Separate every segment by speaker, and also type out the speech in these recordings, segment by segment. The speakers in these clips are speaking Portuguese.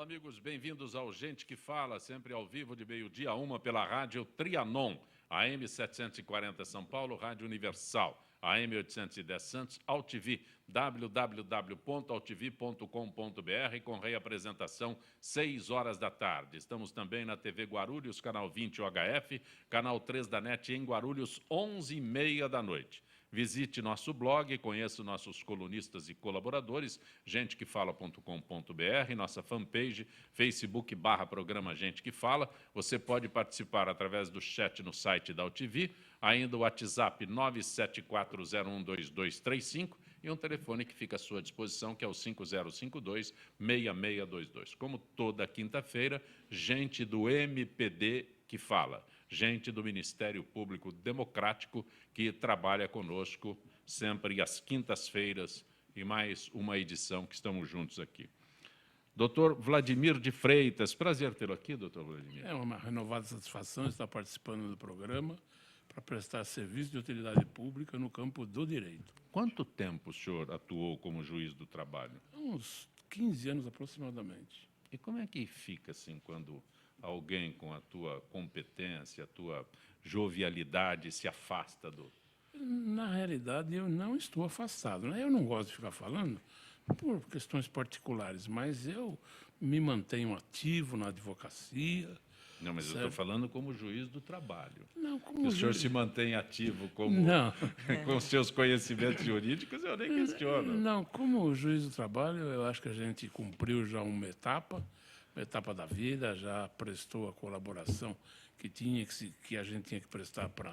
Speaker 1: amigos, bem-vindos ao Gente que Fala, sempre ao vivo de meio-dia a 1 pela rádio Trianon, AM 740 São Paulo, Rádio Universal, AM 810 Santos, AltV, www.altv.com.br, com reapresentação 6 horas da tarde. Estamos também na TV Guarulhos, canal 20 UHF, canal 3 da NET em Guarulhos, 11h30 da noite. Visite nosso blog, conheça nossos colunistas e colaboradores, gentequefala.com.br, nossa fanpage, Facebook/programa Gente que Fala. Você pode participar através do chat no site da AltV, ainda o WhatsApp 974012235 e um telefone que fica à sua disposição, que é o 5052-6622. Como toda quinta-feira, gente do MPD que fala. Gente do Ministério Público Democrático que trabalha conosco sempre às quintas-feiras e mais uma edição que estamos juntos aqui. Doutor Vladimir de Freitas, prazer tê-lo aqui, doutor Vladimir.
Speaker 2: É uma renovada satisfação estar participando do programa para prestar serviço de utilidade pública no campo do direito.
Speaker 1: Quanto tempo o senhor atuou como juiz do trabalho?
Speaker 2: Uns 15 anos aproximadamente.
Speaker 1: E como é que fica assim quando alguém com a tua competência, a tua jovialidade se afasta do...
Speaker 2: Na realidade, eu não estou afastado, né? Eu não gosto de ficar falando por questões particulares, mas eu me mantenho ativo na advocacia.
Speaker 1: Não, mas
Speaker 2: certo?
Speaker 1: Eu estou falando como juiz do trabalho.
Speaker 2: Não, como
Speaker 1: que o senhor se mantém ativo como
Speaker 2: não.
Speaker 1: com seus conhecimentos jurídicos, eu nem questiono.
Speaker 2: Não, como juiz do trabalho, eu acho que a gente cumpriu já uma etapa da vida, já prestou a colaboração que a gente tinha que prestar para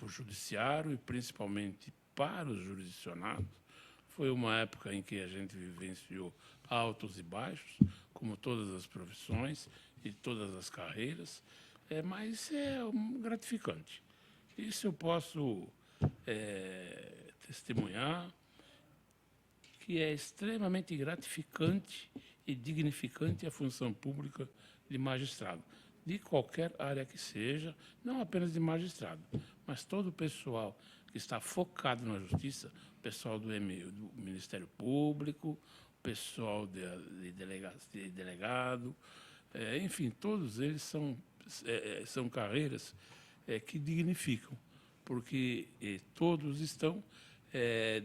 Speaker 2: o judiciário e principalmente para os jurisdicionados. Foi uma época em que a gente vivenciou altos e baixos, como todas as profissões e todas as carreiras, mas é gratificante. Isso eu posso testemunhar, que é extremamente gratificante e dignificante a função pública de magistrado, de qualquer área que seja, não apenas de magistrado, mas todo o pessoal que está focado na justiça, o pessoal do Ministério Público, o pessoal de delegado, enfim, todos eles são carreiras que dignificam, porque todos estão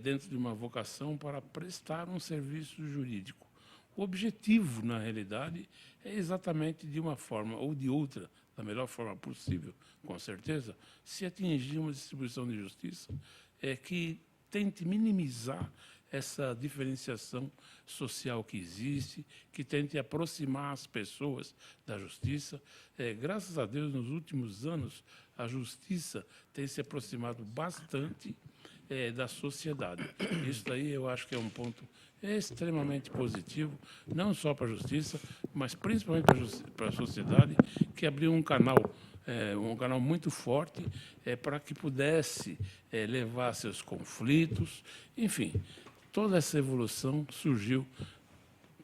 Speaker 2: dentro de uma vocação para prestar um serviço jurídico. O objetivo, na realidade, é exatamente de uma forma ou de outra, da melhor forma possível, com certeza, se atingir uma distribuição de justiça que tente minimizar essa diferenciação social que existe, que tente aproximar as pessoas da justiça. Graças a Deus, nos últimos anos, a justiça tem se aproximado bastante da sociedade. Isso daí eu acho que é um ponto extremamente positivo, não só para a justiça, mas principalmente para a sociedade, que abriu um canal muito forte para que pudesse levar seus conflitos. Enfim, toda essa evolução surgiu,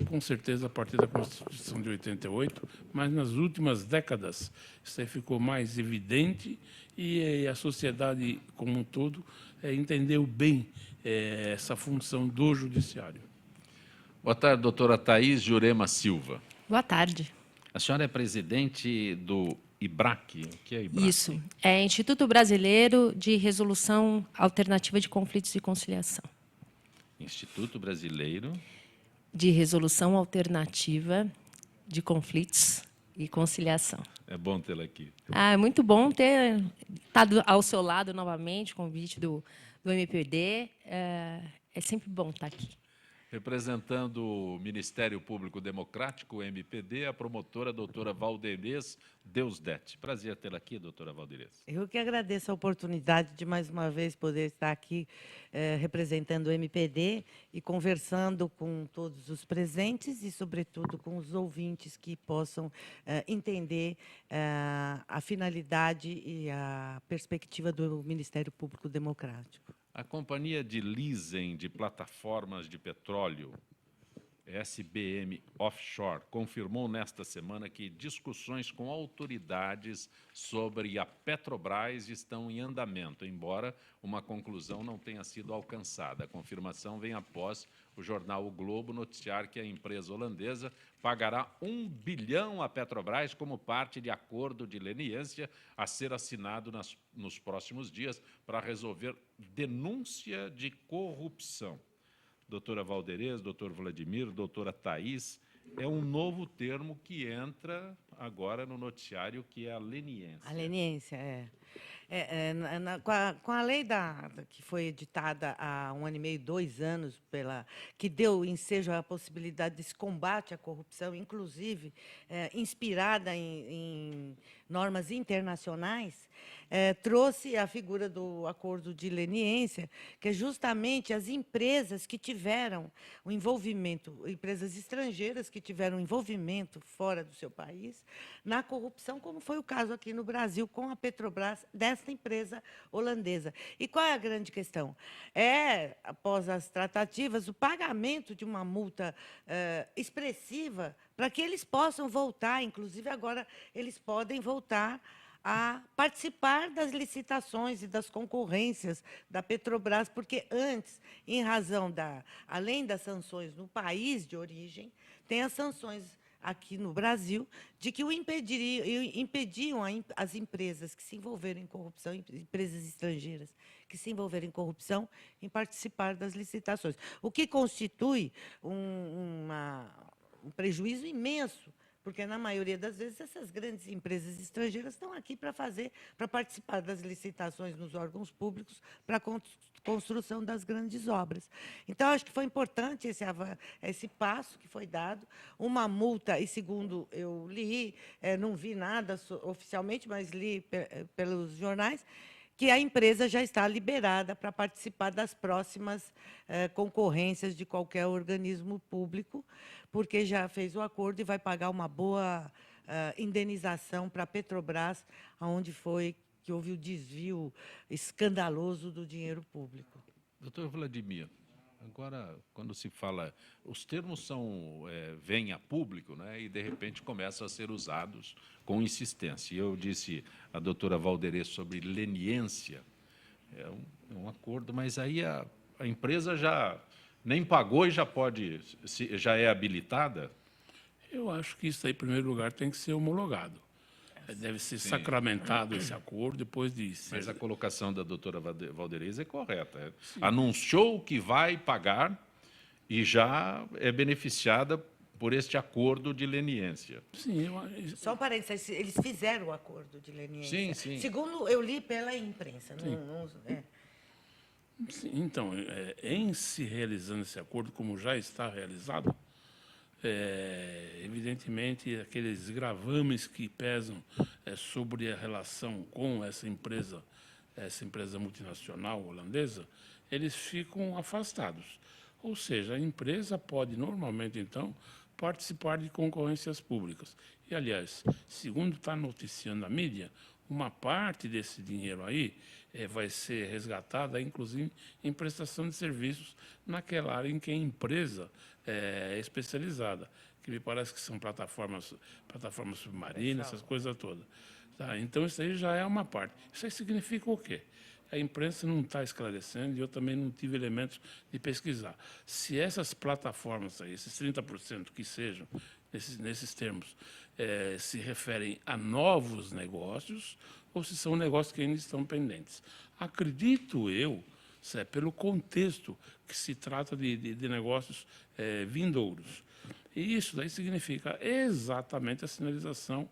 Speaker 2: com certeza, a partir da Constituição de 88, mas nas últimas décadas isso aí ficou mais evidente e a sociedade como um todo entendeu bem essa função do judiciário.
Speaker 1: Boa tarde, doutora Thaís Jurema Silva.
Speaker 3: Boa tarde.
Speaker 1: A senhora é presidente do IBRAC. O que é IBRAC?
Speaker 3: Isso. É Instituto Brasileiro de Resolução Alternativa de Conflitos e Conciliação.
Speaker 1: Instituto Brasileiro
Speaker 3: de Resolução Alternativa de Conflitos e Conciliação.
Speaker 1: É bom tê-la aqui.
Speaker 3: É muito bom ter estado ao seu lado novamente, convite do MPD. É sempre bom estar aqui.
Speaker 1: Representando o Ministério Público Democrático, o MPD, a promotora doutora Valderez Deusdete. Prazer tê-la aqui, doutora Valderez.
Speaker 4: Eu que agradeço a oportunidade de, mais uma vez, poder estar aqui representando o MPD e conversando com todos os presentes e, sobretudo, com os ouvintes que possam entender a finalidade e a perspectiva do Ministério Público Democrático.
Speaker 1: A companhia de leasing de plataformas de petróleo SBM Offshore, confirmou nesta semana que discussões com autoridades sobre a Petrobras estão em andamento, embora uma conclusão não tenha sido alcançada. A confirmação vem após o jornal O Globo noticiar que a empresa holandesa pagará 1 bilhão à Petrobras como parte de acordo de leniência a ser assinado nos próximos dias para resolver denúncia de corrupção. Doutora Valderez, doutor Vladimir, doutora Thaís, é um novo termo que entra agora no noticiário, que é a leniência.
Speaker 4: A leniência, com a lei que foi editada há 1 ano e meio, 2 anos, que deu ensejo à possibilidade desse combate à corrupção, inclusive inspirada em normas internacionais, trouxe a figura do acordo de leniência, que é justamente as empresas que tiveram o envolvimento, empresas estrangeiras que tiveram envolvimento fora do seu país, na corrupção, como foi o caso aqui no Brasil com a Petrobras, desta empresa holandesa. E qual é a grande questão? Após as tratativas, o pagamento de uma multa expressiva para que eles possam voltar, inclusive agora eles podem voltar a participar das licitações e das concorrências da Petrobras, porque antes, em razão além das sanções no país de origem, tem as sanções aqui no Brasil, de que impediam as empresas que se envolveram em corrupção, empresas estrangeiras que se envolveram em corrupção, em participar das licitações. O que constitui um prejuízo imenso, porque, na maioria das vezes, essas grandes empresas estrangeiras estão aqui para participar das licitações nos órgãos públicos para a construção das grandes obras. Então, acho que foi importante esse passo que foi dado, uma multa, e segundo eu li, não vi nada oficialmente, mas li pelos jornais, que a empresa já está liberada para participar das próximas concorrências de qualquer organismo público, porque já fez o acordo e vai pagar uma boa indenização para a Petrobras, onde foi que houve o desvio escandaloso do dinheiro público.
Speaker 1: Doutor Vladimir, agora, quando se fala, os termos vêm a público, né, e, de repente, começam a ser usados com insistência. Eu disse à doutora Valderez sobre leniência, um acordo, mas aí a empresa já nem pagou e já é habilitada?
Speaker 2: Eu acho que isso aí, em primeiro lugar, tem que ser homologado. Deve ser sacramentado esse acordo depois de ser...
Speaker 1: Mas a colocação da doutora Valderez é correta. Anunciou que vai pagar e já é beneficiada por este acordo de leniência.
Speaker 2: Sim,
Speaker 4: Só um parênteses, eles fizeram o acordo de leniência.
Speaker 1: Sim, sim.
Speaker 4: Segundo eu li pela imprensa.
Speaker 2: Sim, então, em se realizando esse acordo, como já está realizado, evidentemente, aqueles gravames que pesam sobre a relação com essa empresa multinacional holandesa, eles ficam afastados. Ou seja, a empresa pode, normalmente, então, participar de concorrências públicas. E, aliás, segundo está noticiando a mídia, uma parte desse dinheiro aí vai ser resgatada, inclusive, em prestação de serviços naquela área em que a empresa é especializada, que me parece que são plataformas submarinas, essas coisas todas. Tá? Então, isso aí já é uma parte. Isso aí significa o quê? A imprensa não está esclarecendo e eu também não tive elementos de pesquisar. Se essas plataformas, aí, esses 30% que sejam, nesses termos, se referem a novos negócios ou se são negócios que ainda estão pendentes. Acredito eu, pelo contexto que se trata de negócios vindouros. E isso daí significa exatamente a sinalização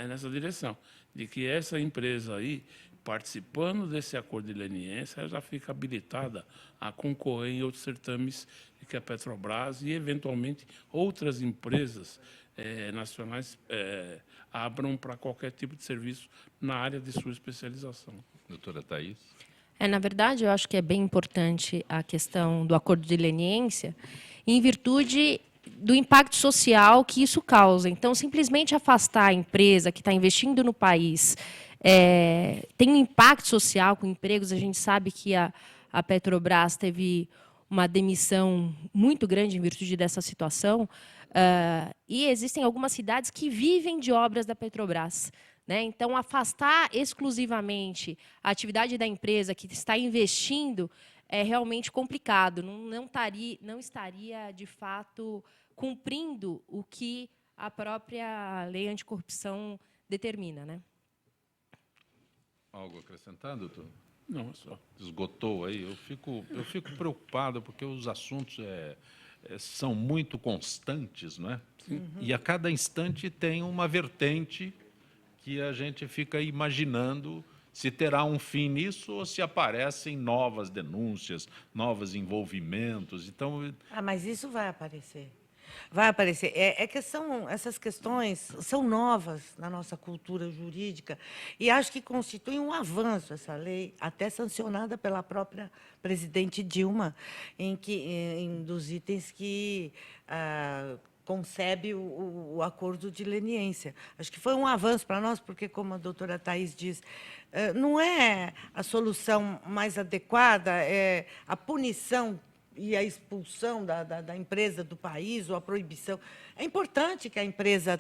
Speaker 2: nessa direção, de que essa empresa aí, participando desse acordo de leniência, ela já fica habilitada a concorrer em outros certames que a Petrobras e, eventualmente, outras empresas nacionais abram para qualquer tipo de serviço na área de sua especialização.
Speaker 1: Doutora Thaís?
Speaker 3: Na verdade, eu acho que é bem importante a questão do acordo de leniência, em virtude do impacto social que isso causa. Então, simplesmente afastar a empresa que está investindo no país tem um impacto social com empregos. A gente sabe que a Petrobras teve uma demissão muito grande em virtude dessa situação. E existem algumas cidades que vivem de obras da Petrobras, né? Então, afastar exclusivamente a atividade da empresa que está investindo é realmente complicado. Não estaria, de fato, cumprindo o que a própria lei anticorrupção determina, né?
Speaker 1: Algo a acrescentar, doutor?
Speaker 2: Não, é só.
Speaker 1: Esgotou aí? Eu fico preocupado, porque os assuntos são muito constantes, não é? E a cada instante tem uma vertente que a gente fica imaginando se terá um fim nisso ou se aparecem novas denúncias, novos envolvimentos. Então,
Speaker 4: Mas isso vai aparecer. Vai aparecer. Essas questões são novas na nossa cultura jurídica e acho que constitui um avanço essa lei, até sancionada pela própria presidente Dilma, dos itens que concebe o acordo de leniência. Acho que foi um avanço para nós, porque, como a doutora Thais diz, não é a solução mais adequada, é a punição e a expulsão da empresa do país, ou a proibição. É importante que a empresa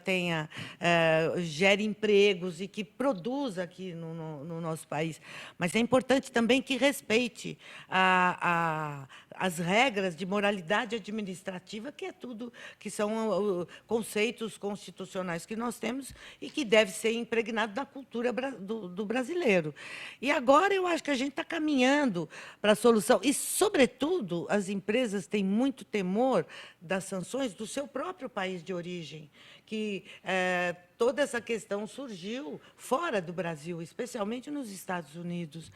Speaker 4: gere empregos e que produza aqui no nosso país, mas é importante também que respeite as regras de moralidade administrativa, que são conceitos constitucionais que nós temos e que deve ser impregnado na cultura do brasileiro. E agora eu acho que a gente está caminhando para a solução. E, sobretudo, as empresas têm muito temor das sanções do seu próprio país de origem, que toda essa questão surgiu fora do Brasil, especialmente nos Estados Unidos,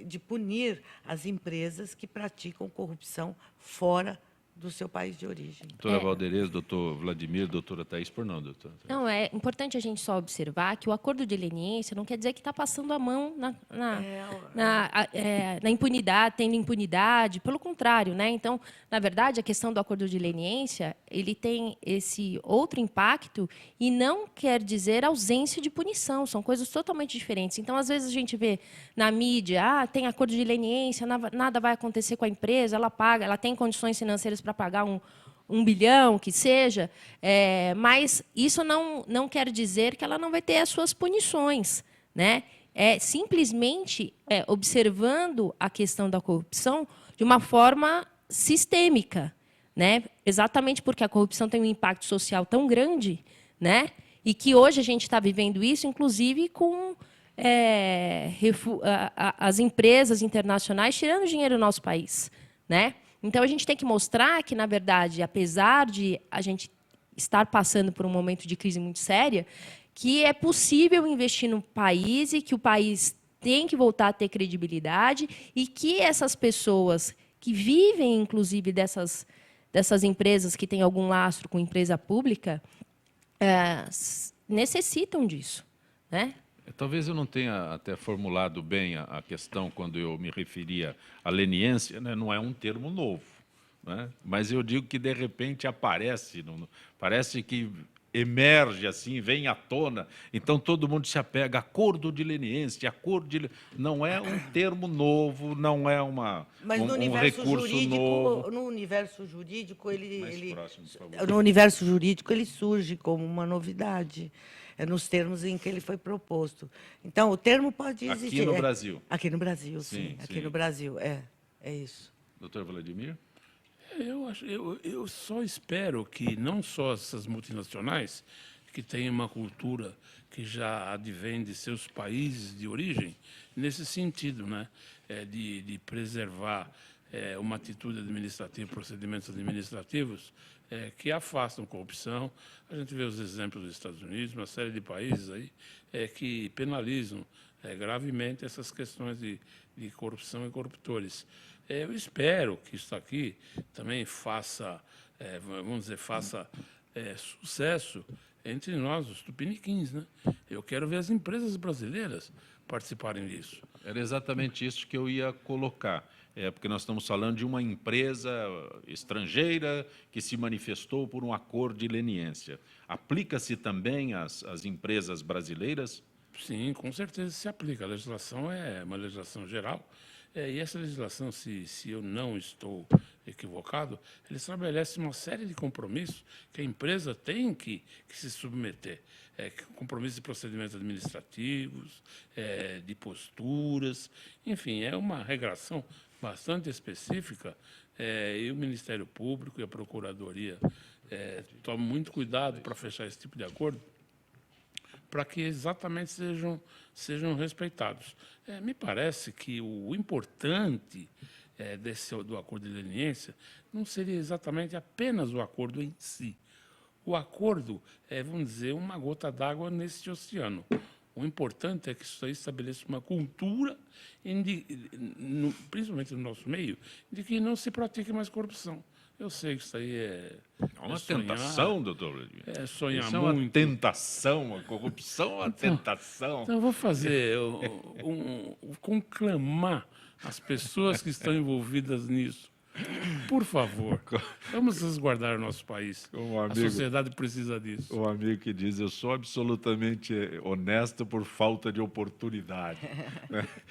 Speaker 4: de punir as empresas que praticam corrupção fora do seu país de origem.
Speaker 1: doutora Valderez, doutor Vladimir, doutora Thais, por não, doutora.
Speaker 3: Não, é importante a gente só observar que o acordo de leniência não quer dizer que está passando a mão na impunidade, tendo impunidade, pelo contrário, né? Então, na verdade, a questão do acordo de leniência, ele tem esse outro impacto e não quer dizer ausência de punição, são coisas totalmente diferentes. Então, às vezes a gente vê na mídia, tem acordo de leniência, nada vai acontecer com a empresa, ela paga, ela tem condições financeiras para pagar um bilhão, que seja, mas isso não quer dizer que ela não vai ter as suas punições, né? Simplesmente observando a questão da corrupção de uma forma sistêmica, né? Exatamente porque a corrupção tem um impacto social tão grande, né? E que hoje a gente está vivendo isso, inclusive, com as empresas internacionais tirando dinheiro do nosso país, né? Então, a gente tem que mostrar que, na verdade, apesar de a gente estar passando por um momento de crise muito séria, que é possível investir no país e que o país tem que voltar a ter credibilidade e que essas pessoas que vivem, inclusive, dessas empresas que têm algum lastro com empresa pública, necessitam disso, né?
Speaker 1: Talvez eu não tenha até formulado bem a questão quando eu me referia à leniência, né? Não é um termo novo, né? Mas eu digo que, de repente, parece que emerge assim, vem à tona, então todo mundo se apega, acordo de leniência, não é um termo novo, não é
Speaker 4: Mas no
Speaker 1: universo recurso
Speaker 4: jurídico,
Speaker 1: novo.
Speaker 4: No universo jurídico,
Speaker 1: Próximo, por favor.
Speaker 4: no universo jurídico, ele surge como uma novidade. Nos termos em que ele foi proposto. Então, o termo pode existir.
Speaker 1: Aqui no Brasil.
Speaker 4: Aqui no Brasil, sim. Aqui no Brasil, é isso.
Speaker 1: Doutor Vladimir?
Speaker 2: Eu só espero que não só essas multinacionais, que têm uma cultura que já advém de seus países de origem, nesse sentido, né, de preservar uma atitude administrativa, procedimentos administrativos que afastam corrupção. A gente vê os exemplos dos Estados Unidos, uma série de países aí que penalizam gravemente essas questões de corrupção e corruptores. Eu espero que isso aqui também faça sucesso entre nós, os tupiniquins, né? Eu quero ver as empresas brasileiras participarem disso.
Speaker 1: Era exatamente isso que eu ia colocar. Porque nós estamos falando de uma empresa estrangeira que se manifestou por um acordo de leniência. Aplica-se também às empresas brasileiras?
Speaker 2: Sim, com certeza se aplica. A legislação é uma legislação geral E essa legislação, se eu não estou equivocado, ele estabelece uma série de compromissos que a empresa tem que se submeter. Compromissos de procedimentos administrativos, de posturas, enfim, é uma regração bastante específica, e o Ministério Público e a Procuradoria tomam muito cuidado para fechar esse tipo de acordo, para que exatamente sejam respeitados. Me parece que o importante do acordo de leniência não seria exatamente apenas o acordo em si. O acordo é, vamos dizer, uma gota d'água nesse oceano. O importante é que isso aí estabeleça uma cultura, principalmente no nosso meio, de que não se pratique mais corrupção. Eu sei que isso aí é
Speaker 1: uma
Speaker 2: sonhar,
Speaker 1: tentação, doutor Vladimir.
Speaker 2: É sonhar
Speaker 1: isso
Speaker 2: muito.
Speaker 1: É uma tentação, a corrupção é uma tentação.
Speaker 2: Então, eu vou fazer, conclamar as pessoas que estão envolvidas nisso. Por favor, vamos resguardar o nosso país. A sociedade precisa disso.
Speaker 1: Um amigo que diz, eu sou absolutamente honesto por falta de oportunidade.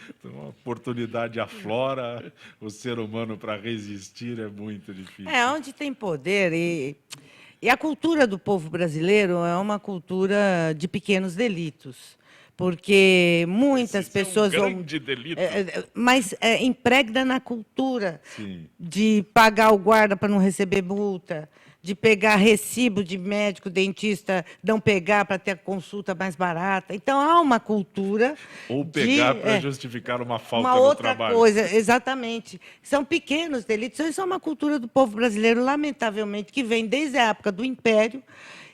Speaker 1: Então, a oportunidade aflora, o ser humano, para resistir, é muito difícil.
Speaker 4: Onde tem poder. E a cultura do povo brasileiro é uma cultura de pequenos delitos. Porque muitas pessoas...
Speaker 1: É um grande delito.
Speaker 4: Mas impregna na cultura.
Speaker 1: Sim.
Speaker 4: De pagar o guarda para não receber multa, de pegar recibo de médico, dentista, não pegar para ter a consulta mais barata. Então, há uma cultura...
Speaker 1: Ou pegar para justificar uma falta
Speaker 4: no trabalho. Uma outra coisa, exatamente. São pequenos delitos. Isso é uma cultura do povo brasileiro, lamentavelmente, que vem desde a época do Império,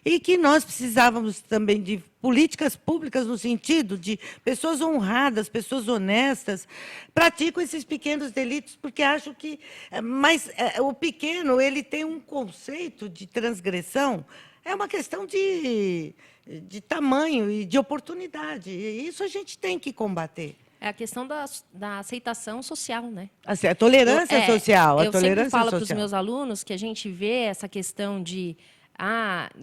Speaker 4: e que nós precisávamos também de políticas públicas no sentido de pessoas honradas, pessoas honestas, praticam esses pequenos delitos, porque acho que... Mas o pequeno, ele tem um conceito de transgressão, é uma questão de tamanho e de oportunidade, e isso a gente tem que combater.
Speaker 3: É a questão da aceitação social, né?
Speaker 4: Assim, a tolerância social.
Speaker 3: Eu sempre falo para os meus alunos que a gente vê essa questão de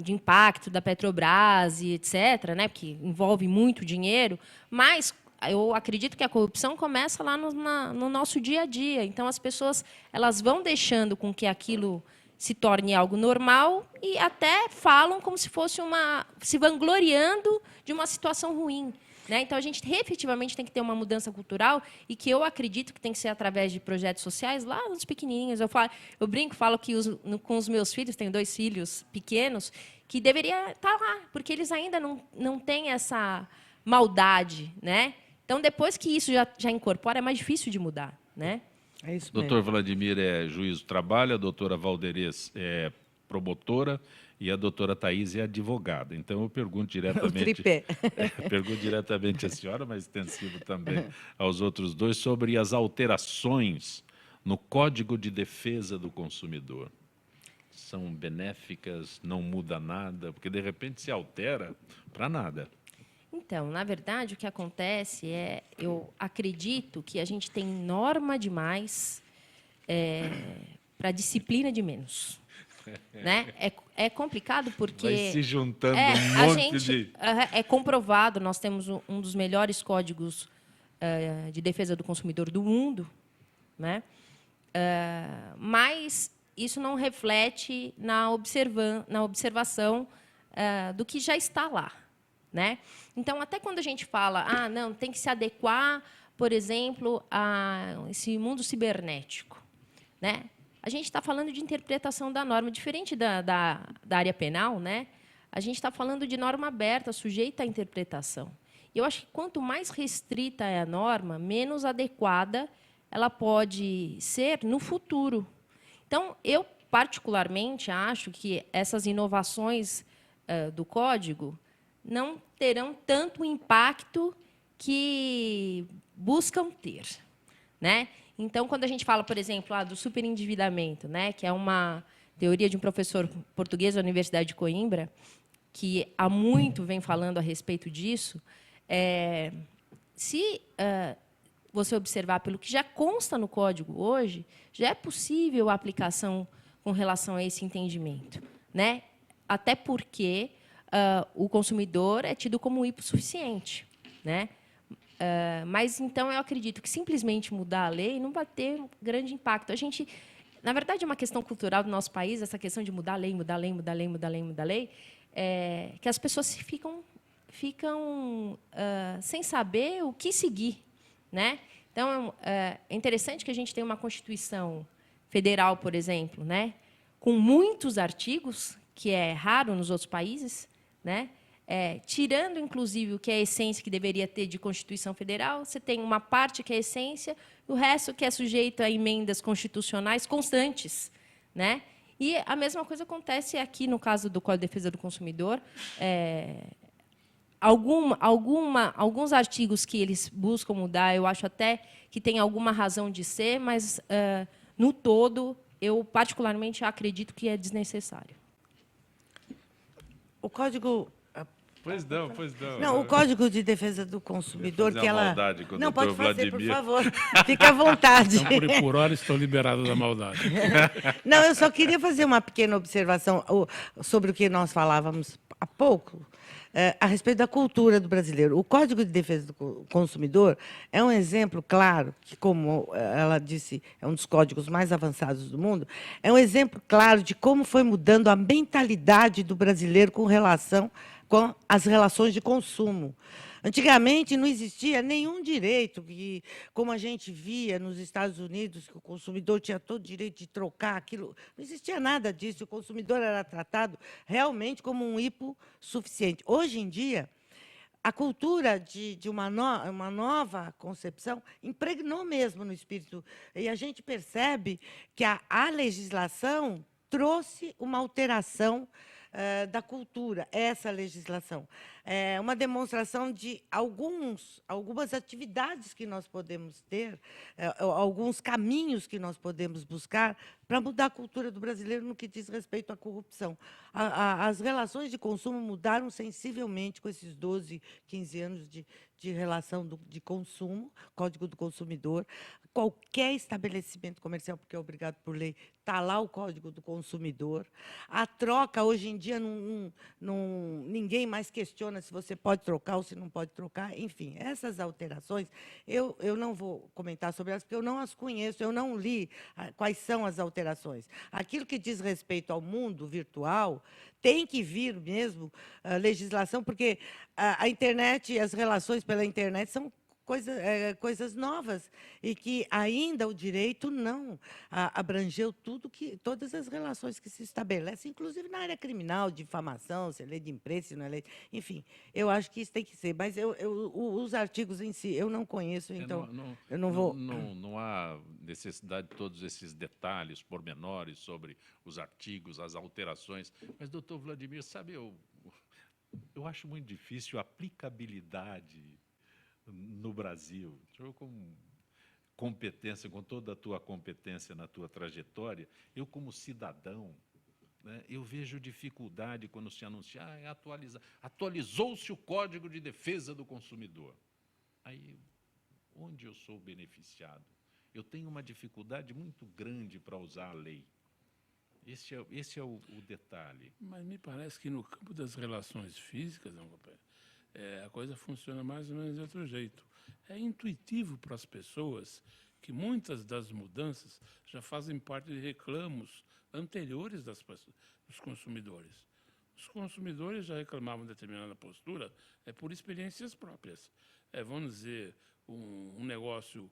Speaker 3: impacto da Petrobras e etc., né, porque envolve muito dinheiro, mas eu acredito que a corrupção começa lá no nosso dia a dia. Então, as pessoas elas vão deixando com que aquilo se torne algo normal e até falam como se fosse se vangloriando de uma situação ruim. Né? Então, a gente efetivamente tem que ter uma mudança cultural e que eu acredito que tem que ser através de projetos sociais lá nos pequenininhos. Eu brinco, falo que com os meus filhos, tenho 2 filhos pequenos, que deveria estar lá, porque eles ainda não têm essa maldade. Né? Então, depois que isso já incorpora, é mais difícil de mudar. Né?
Speaker 4: É isso mesmo.
Speaker 1: Doutor Vladimir é juiz do trabalho, a doutora Valderez é promotora, e a doutora Thaís é advogada. Então, eu pergunto diretamente... pergunto diretamente à senhora, mas extensivo também aos outros dois, sobre as alterações no Código de Defesa do Consumidor. São benéficas, não muda nada, porque, de repente, se altera para nada.
Speaker 3: Então, na verdade, o que acontece eu acredito que a gente tem norma demais para disciplina de menos. Né? É complicado porque...
Speaker 1: Vai se juntando um monte de...
Speaker 3: É comprovado, nós temos um dos melhores códigos de defesa do consumidor do mundo, né? Mas isso não reflete na observação do que já está lá. Né? Então, até quando a gente fala, não, tem que se adequar, por exemplo, a esse mundo cibernético, né? A gente está falando de interpretação da norma, diferente da área penal, né? A gente está falando de norma aberta, sujeita à interpretação. E eu acho que quanto mais restrita é a norma, menos adequada ela pode ser no futuro. Então, eu, particularmente, acho que essas inovações do Código não terão tanto impacto que buscam ter. Né? Então, quando a gente fala, por exemplo, do superendividamento, né, que é uma teoria de um professor português da Universidade de Coimbra, que há muito vem falando a respeito disso, se você observar pelo que já consta no código hoje, já é possível a aplicação com relação a esse entendimento. Né? Até porque o consumidor é tido como hipossuficiente. Né? Mas, então, eu acredito que simplesmente mudar a lei não vai ter grande impacto. A gente, na verdade, é uma questão cultural do nosso país, essa questão de mudar a lei, mudar a lei, mudar a lei, mudar a lei, mudar a lei, que as pessoas ficam sem saber o que seguir, né? Então, é interessante que a gente tenha uma Constituição Federal, por exemplo, né, com muitos artigos, que é raro nos outros países, né? Tirando, inclusive, o que é a essência que deveria ter de Constituição Federal, você tem uma parte que é a essência, o resto que é sujeito a emendas constitucionais constantes, né? E a mesma coisa acontece aqui no caso do Código de Defesa do Consumidor. Alguns artigos que eles buscam mudar, eu acho até que tem alguma razão de ser, mas, no todo, eu particularmente acredito que é desnecessário.
Speaker 4: O Código...
Speaker 1: Pois não, pois não.
Speaker 4: Não, o Código de Defesa do Consumidor, que ela...
Speaker 1: Maldade com o
Speaker 4: Não, pode
Speaker 1: doutor
Speaker 4: fazer,
Speaker 1: Vladimir.
Speaker 4: por favor. Fique à vontade.
Speaker 2: Então, por hora, estou liberado da maldade.
Speaker 4: Não, eu só queria fazer uma pequena observação sobre o que nós falávamos há pouco, a respeito da cultura do brasileiro. O Código de Defesa do Consumidor é um exemplo claro, que, como ela disse, é um dos códigos mais avançados do mundo, é um exemplo claro de como foi mudando a mentalidade do brasileiro com relação com as relações de consumo. Antigamente não existia nenhum direito, que, como a gente via nos Estados Unidos, que o consumidor tinha todo o direito de trocar aquilo. Não existia nada disso. O consumidor era tratado realmente como um hipossuficiente. Hoje em dia, a cultura de uma nova concepção impregnou mesmo no espírito. E a gente percebe que a legislação trouxe uma alteração da cultura, essa legislação. É uma demonstração de algumas atividades que nós podemos ter, alguns caminhos que nós podemos buscar para mudar a cultura do brasileiro no que diz respeito à corrupção. As relações de consumo mudaram sensivelmente com esses 12, 15 anos de relação de consumo, Código do Consumidor. Qualquer estabelecimento comercial, porque é obrigado por lei, está lá o Código do Consumidor. A troca, hoje em dia, ninguém mais questiona se você pode trocar ou se não pode trocar. Enfim, essas alterações, eu não vou comentar sobre elas, porque eu não as conheço, eu não li quais são as alterações. Aquilo que diz respeito ao mundo virtual tem que vir mesmo legislação, porque a internet e as relações pela internet são coisas novas, e que ainda o direito não abrangeu todas as relações que se estabelecem, inclusive na área criminal, difamação, se é lei de imprensa, se não é lei... Enfim, eu acho que isso tem que ser. Mas os artigos em si, eu não conheço, então eu não vou...
Speaker 1: Não há necessidade de todos esses detalhes, pormenores sobre os artigos, as alterações. Mas, doutor Vladimir, sabe, eu acho muito difícil a aplicabilidade no Brasil. Eu, com competência, com toda a tua competência na tua trajetória, eu, como cidadão, né, eu vejo dificuldade quando se anuncia, atualizou-se o Código de Defesa do Consumidor. Aí, onde eu sou beneficiado? Eu tenho uma dificuldade muito grande para usar a lei. Esse é o detalhe.
Speaker 2: Mas me parece que no campo das relações físicas, a coisa funciona mais ou menos de outro jeito. É intuitivo para as pessoas que muitas das mudanças já fazem parte de reclamos anteriores dos consumidores. Os consumidores já reclamavam de determinada postura por experiências próprias. Vamos dizer, um negócio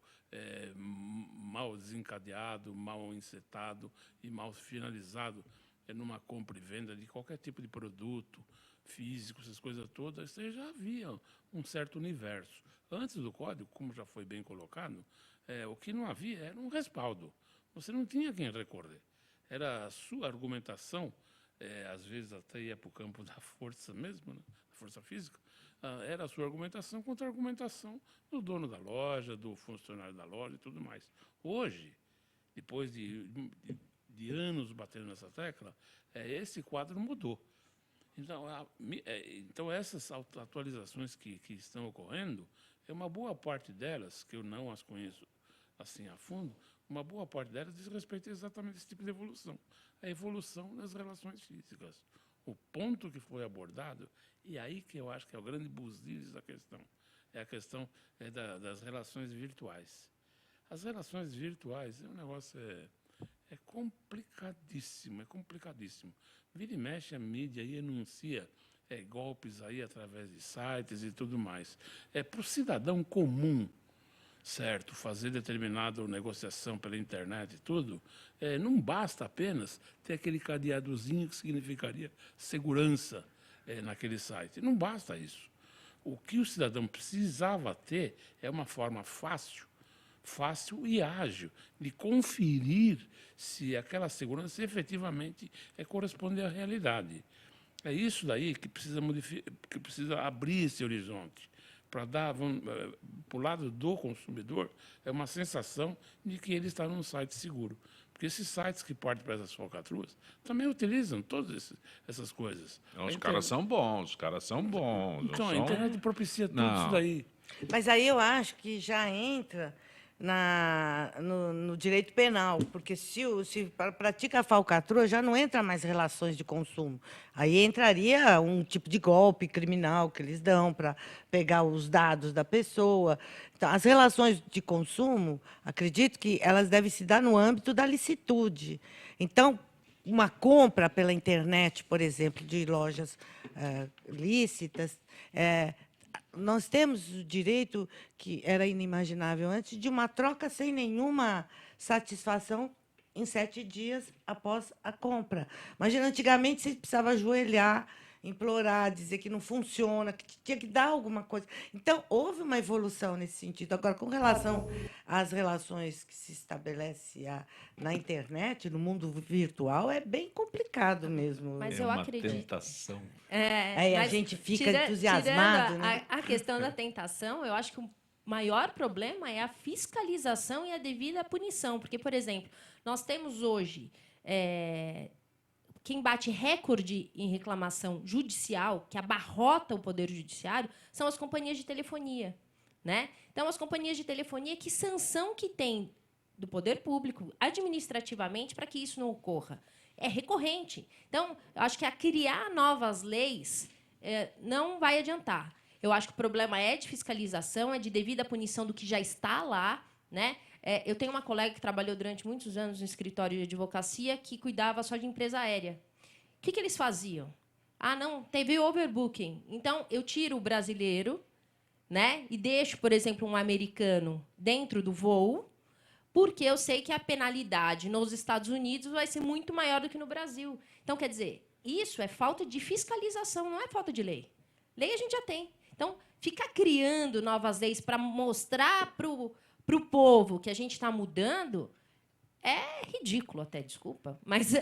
Speaker 2: mal desencadeado, mal encetado e mal finalizado numa compra e venda de qualquer tipo de produto físico, essas coisas todas, você já havia um certo universo. Antes do código, como já foi bem colocado, o que não havia era um respaldo. Você não tinha quem recorrer. Era a sua argumentação, às vezes até ia para o campo da força mesmo, né? Força física, era a sua argumentação contra a argumentação do dono da loja, do funcionário da loja e tudo mais. Hoje, depois de anos batendo nessa tecla, esse quadro mudou. Então, essas atualizações que estão ocorrendo, uma boa parte delas, que eu não as conheço assim a fundo, uma boa parte delas diz respeito exatamente a esse tipo de evolução. A evolução das relações físicas. O ponto que foi abordado, e aí que eu acho que é o grande business da questão, é a questão das relações virtuais. As relações virtuais, o negócio é complicadíssimo, é complicadíssimo. Vira e mexe, a mídia aí anuncia golpes aí através de sites e tudo mais. Para o cidadão comum, certo, fazer determinada negociação pela internet e tudo, não basta apenas ter aquele cadeadozinho que significaria segurança naquele site. Não basta isso. O que o cidadão precisava ter é uma forma fácil e ágil de conferir se aquela segurança efetivamente corresponde à realidade. É isso daí que precisa abrir esse horizonte, para dar, para o lado do consumidor, é uma sensação de que ele está num site seguro. Porque esses sites que partem para essas falcatruas também utilizam todas essas coisas.
Speaker 1: Não, os caras são bons, os caras são bons.
Speaker 2: Então, a internet propicia tudo isso
Speaker 1: Não.
Speaker 2: daí.
Speaker 4: Mas aí eu acho que já entra no direito penal, porque se pratica a falcatrua, já não entra mais relações de consumo. Aí entraria um tipo de golpe criminal que eles dão para pegar os dados da pessoa. Então, as relações de consumo, acredito que elas devem se dar no âmbito da licitude. Então, uma compra pela internet, por exemplo, de lojas lícitas, nós temos o direito, que era inimaginável antes, de uma troca sem nenhuma satisfação em 7 dias após a compra. Imagina, antigamente você precisava ajoelhar, implorar, dizer que não funciona, que tinha que dar alguma coisa. Então, houve uma evolução nesse sentido. Agora, com relação às relações que se estabelece na internet, no mundo virtual, é bem complicado mesmo.
Speaker 3: Mas
Speaker 1: É
Speaker 3: eu
Speaker 1: uma
Speaker 3: acredito.
Speaker 1: tentação.
Speaker 4: Aí a
Speaker 3: Mas
Speaker 4: gente fica
Speaker 3: tirando
Speaker 4: entusiasmado, né?
Speaker 3: a questão da tentação, eu acho que o maior problema é a fiscalização e a devida punição. Porque, por exemplo, nós temos hoje quem bate recorde em reclamação judicial, que abarrota o Poder Judiciário, são as companhias de telefonia. Né? Então, as companhias de telefonia, que sanção que tem do poder público administrativamente para que isso não ocorra? É recorrente. Então, eu acho que criar novas leis não vai adiantar. Eu acho que o problema é de fiscalização, é de devida punição do que já está lá. Né? Eu tenho uma colega que trabalhou durante muitos anos no escritório de advocacia que cuidava só de empresa aérea. O que eles faziam? Não, teve overbooking. Então, eu tiro o brasileiro, né, e deixo, por exemplo, um americano dentro do voo, porque eu sei que a penalidade nos Estados Unidos vai ser muito maior do que no Brasil. Então, quer dizer, isso é falta de fiscalização, não é falta de lei. Lei a gente já tem. Então, ficar criando novas leis para mostrar para o povo que a gente está mudando é ridículo até, desculpa, mas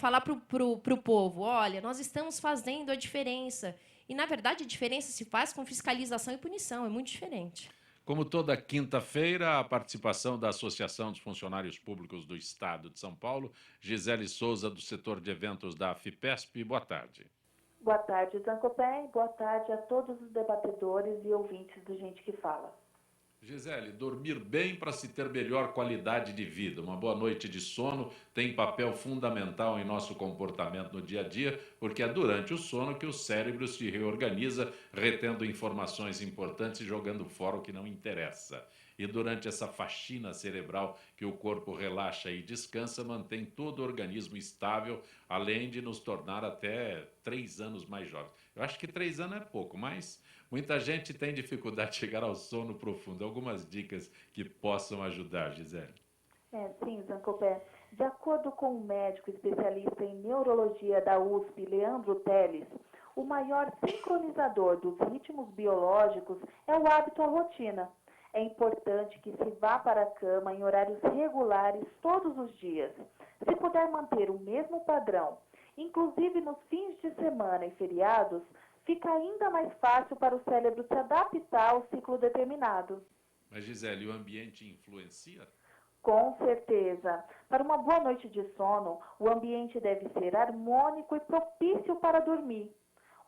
Speaker 3: falar para o povo, olha, nós estamos fazendo a diferença. E, na verdade, a diferença se faz com fiscalização e punição, é muito diferente.
Speaker 1: Como toda quinta-feira, a participação da Associação dos Funcionários Públicos do Estado de São Paulo, Gisele Souza, do setor de eventos da FIPESP. Boa tarde.
Speaker 5: Boa tarde, Zancopé, e boa tarde a todos os debatedores e ouvintes do Gente que Fala.
Speaker 1: Gisele, dormir bem para se ter melhor qualidade de vida. Uma boa noite de sono tem papel fundamental em nosso comportamento no dia a dia, porque é durante o sono que o cérebro se reorganiza, retendo informações importantes e jogando fora o que não interessa. E durante essa faxina cerebral que o corpo relaxa e descansa, mantém todo o organismo estável, além de nos tornar até 3 anos mais jovens. Eu acho que 3 anos é pouco, mas muita gente tem dificuldade de chegar ao sono profundo. Algumas dicas que possam ajudar, Gisele.
Speaker 5: Sim, Zancopé. De acordo com o médico especialista em neurologia da USP, Leandro Teles, o maior sincronizador dos ritmos biológicos é o hábito à rotina. É importante que se vá para a cama em horários regulares todos os dias. Se puder manter o mesmo padrão, inclusive nos fins de semana e feriados, fica ainda mais fácil para o cérebro se adaptar ao ciclo determinado.
Speaker 1: Mas, Gisele, o ambiente influencia?
Speaker 5: Com certeza. Para uma boa noite de sono, o ambiente deve ser harmônico e propício para dormir.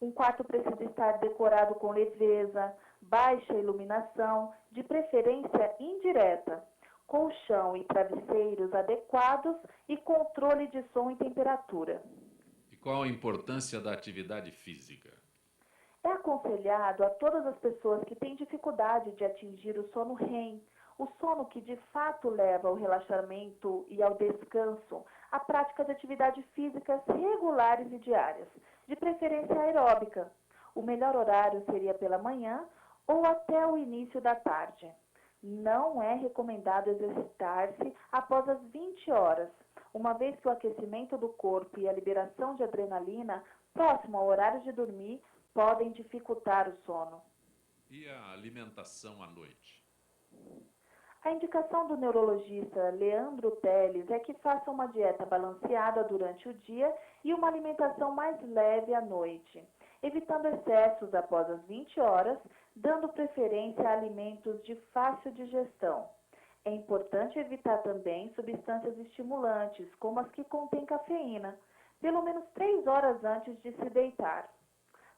Speaker 5: Um quarto precisa estar decorado com leveza, baixa iluminação, de preferência indireta, colchão e travesseiros adequados e controle de som e temperatura.
Speaker 1: E qual a importância da atividade física?
Speaker 5: É aconselhado a todas as pessoas que têm dificuldade de atingir o sono REM, o sono que de fato leva ao relaxamento e ao descanso, a prática de atividades físicas regulares e diárias, de preferência aeróbica. O melhor horário seria pela manhã ou até o início da tarde. Não é recomendado exercitar-se após as 20 horas, uma vez que o aquecimento do corpo e a liberação de adrenalina, próximo ao horário de dormir, podem dificultar o sono.
Speaker 1: E a alimentação à noite?
Speaker 5: A indicação do neurologista Leandro Teles é que faça uma dieta balanceada durante o dia e uma alimentação mais leve à noite, evitando excessos após as 20 horas, dando preferência a alimentos de fácil digestão. É importante evitar também substâncias estimulantes, como as que contêm cafeína, pelo menos 3 horas antes de se deitar.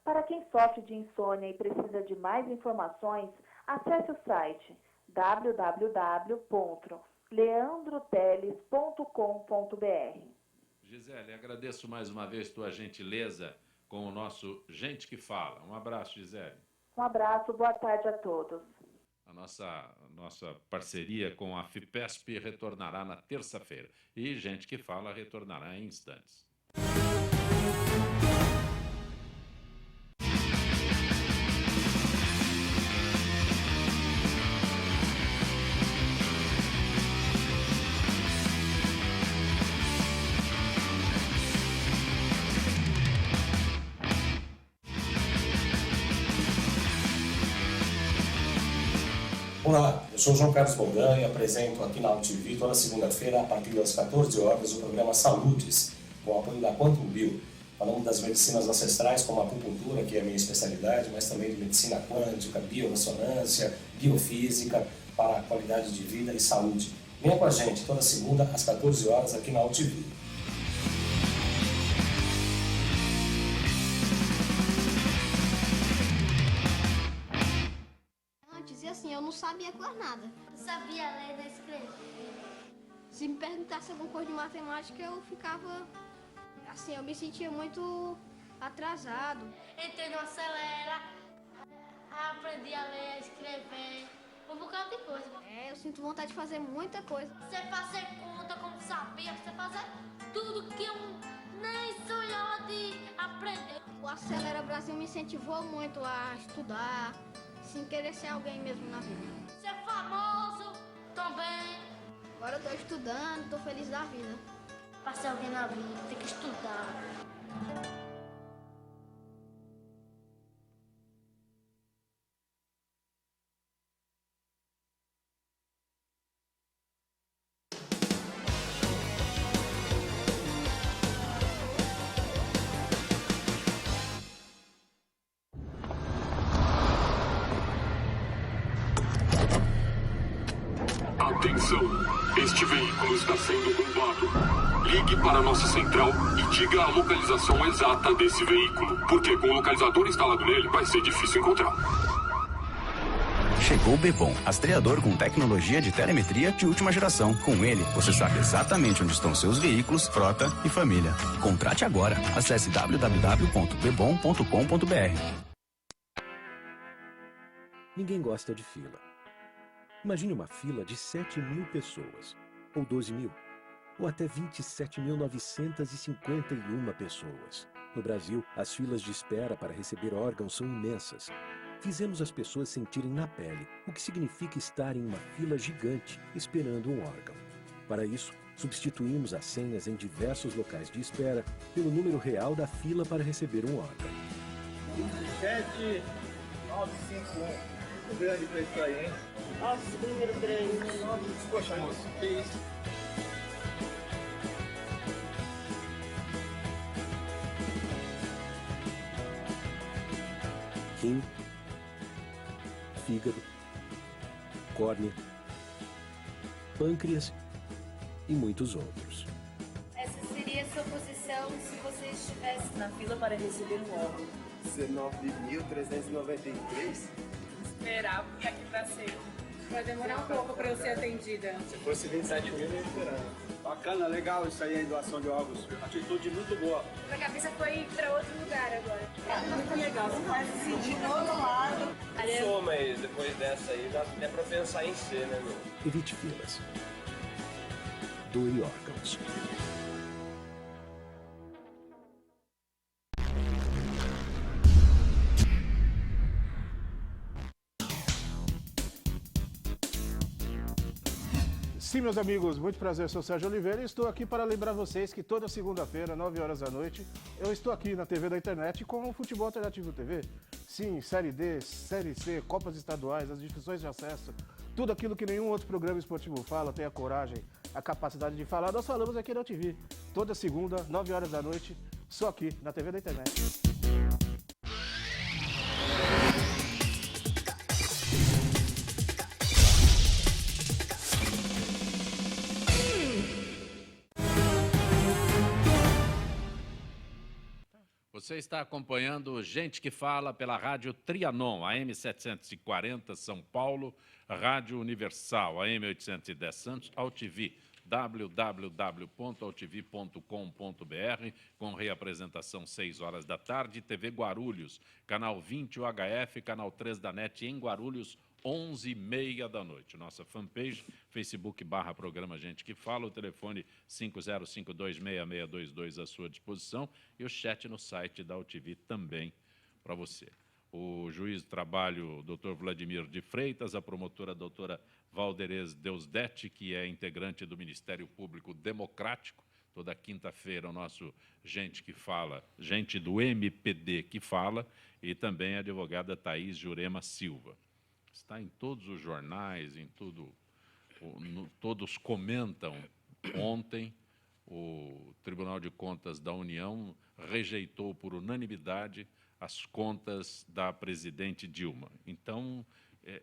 Speaker 5: Para quem sofre de insônia e precisa de mais informações, acesse o site www.leandroteles.com.br.
Speaker 1: Gisele, agradeço mais uma vez tua gentileza com o nosso Gente que Fala. Um abraço, Gisele.
Speaker 5: Um abraço, boa tarde a todos.
Speaker 1: A nossa parceria com a FIPESP retornará na terça-feira. E Gente que Fala retornará em instantes.
Speaker 6: Olá, eu sou o João Carlos Boldan e apresento aqui na UTV toda segunda-feira, a partir das 14 horas, o programa Saludes, com o apoio da Quantum Bio. Falamos das medicinas ancestrais, como a acupuntura, que é a minha especialidade, mas também de medicina quântica, biorressonância, biofísica, para a qualidade de vida e saúde. Venha com a gente toda segunda, às 14 horas, aqui na UTV.
Speaker 7: E assim, eu não sabia quase nada.
Speaker 8: Não sabia ler nem escrever.
Speaker 7: Se me perguntasse alguma coisa de matemática, eu ficava... Assim, eu me sentia muito atrasado.
Speaker 8: Entrei no Acelera, aprendi a ler, a escrever, um bocado de coisa.
Speaker 7: Eu sinto vontade de fazer muita coisa.
Speaker 8: Você fazer conta como sabia, você fazer tudo que eu nem sonhava de aprender.
Speaker 7: O Acelera Brasil me incentivou muito a estudar, sem querer ser alguém mesmo na vida.
Speaker 8: Ser famoso também.
Speaker 7: Agora eu tô estudando, tô feliz da vida.
Speaker 8: Pra ser alguém na vida, tem que estudar.
Speaker 9: Atenção, este veículo está sendo roubado. Ligue para a nossa central e diga a localização exata desse veículo, porque com o localizador instalado nele vai ser difícil encontrar.
Speaker 10: Chegou o Bebom, rastreador com tecnologia de telemetria de última geração. Com ele, você sabe exatamente onde estão seus veículos, frota e família. Contrate agora. Acesse www.bebom.com.br.
Speaker 11: Ninguém gosta de fila. Imagine uma fila de 7.000 pessoas, ou 12.000, ou até 27.951 pessoas. No Brasil, as filas de espera para receber órgãos são imensas. Fizemos as pessoas sentirem na pele o que significa estar em uma fila gigante esperando um órgão. Para isso, substituímos as senhas em diversos locais de espera pelo número real da fila para receber um órgão.
Speaker 12: 7951. Grande pra isso aí, hein?
Speaker 13: Nossa, que número grande.
Speaker 12: Poxa, moço, que isso?
Speaker 11: Rim, fígado, córnea, pâncreas e muitos outros.
Speaker 14: Essa seria a sua posição se você estivesse na fila para receber um órgão.
Speaker 12: 19.393?
Speaker 14: Esperar, porque aqui tá cedo. Vai demorar um pouco para eu ser atendida.
Speaker 12: Se fosse 27.000, eu ia esperar. Bacana, legal isso aí, a doação de órgãos. Atitude muito boa.
Speaker 14: A cabeça foi para outro lugar agora.
Speaker 13: É muito legal, você faz se sentir do outro lado.
Speaker 15: Sou, mas depois dessa aí dá até pra pensar em ser, né, meu?
Speaker 11: Evite filas. Doe órgãos.
Speaker 16: Sim, meus amigos, muito prazer, eu sou o Sérgio Oliveira e estou aqui para lembrar vocês que toda segunda-feira, 9 horas da noite, eu estou aqui na TV da internet com o Futebol Alternativo TV. Sim, Série D, Série C, Copas Estaduais, as divisões de acesso, tudo aquilo que nenhum outro programa esportivo fala, tem a coragem, a capacidade de falar, nós falamos aqui na TV. Toda segunda, 9 horas da noite, só aqui na TV da internet.
Speaker 1: Você está acompanhando Gente que Fala pela Rádio Trianon, AM 740 São Paulo, Rádio Universal, AM 810 Santos, AltV, www.altv.com.br, com reapresentação 6 horas da tarde, TV Guarulhos, canal 20 UHF, canal 3 da NET em Guarulhos, 11h30 da noite. Nossa fanpage, Facebook/programa Gente que Fala, o telefone 50526622 à sua disposição e o chat no site da UTV também para você. O juiz do trabalho, Dr. Vladimir de Freitas, a promotora doutora Valderez Deusdete, que é integrante do Ministério Público Democrático, toda quinta-feira o nosso Gente que Fala, gente do MPD que fala, e também a advogada Thaís Jurema Silva. Está em todos os jornais, em tudo, todos comentam. Ontem, o Tribunal de Contas da União rejeitou por unanimidade as contas da presidente Dilma. Então,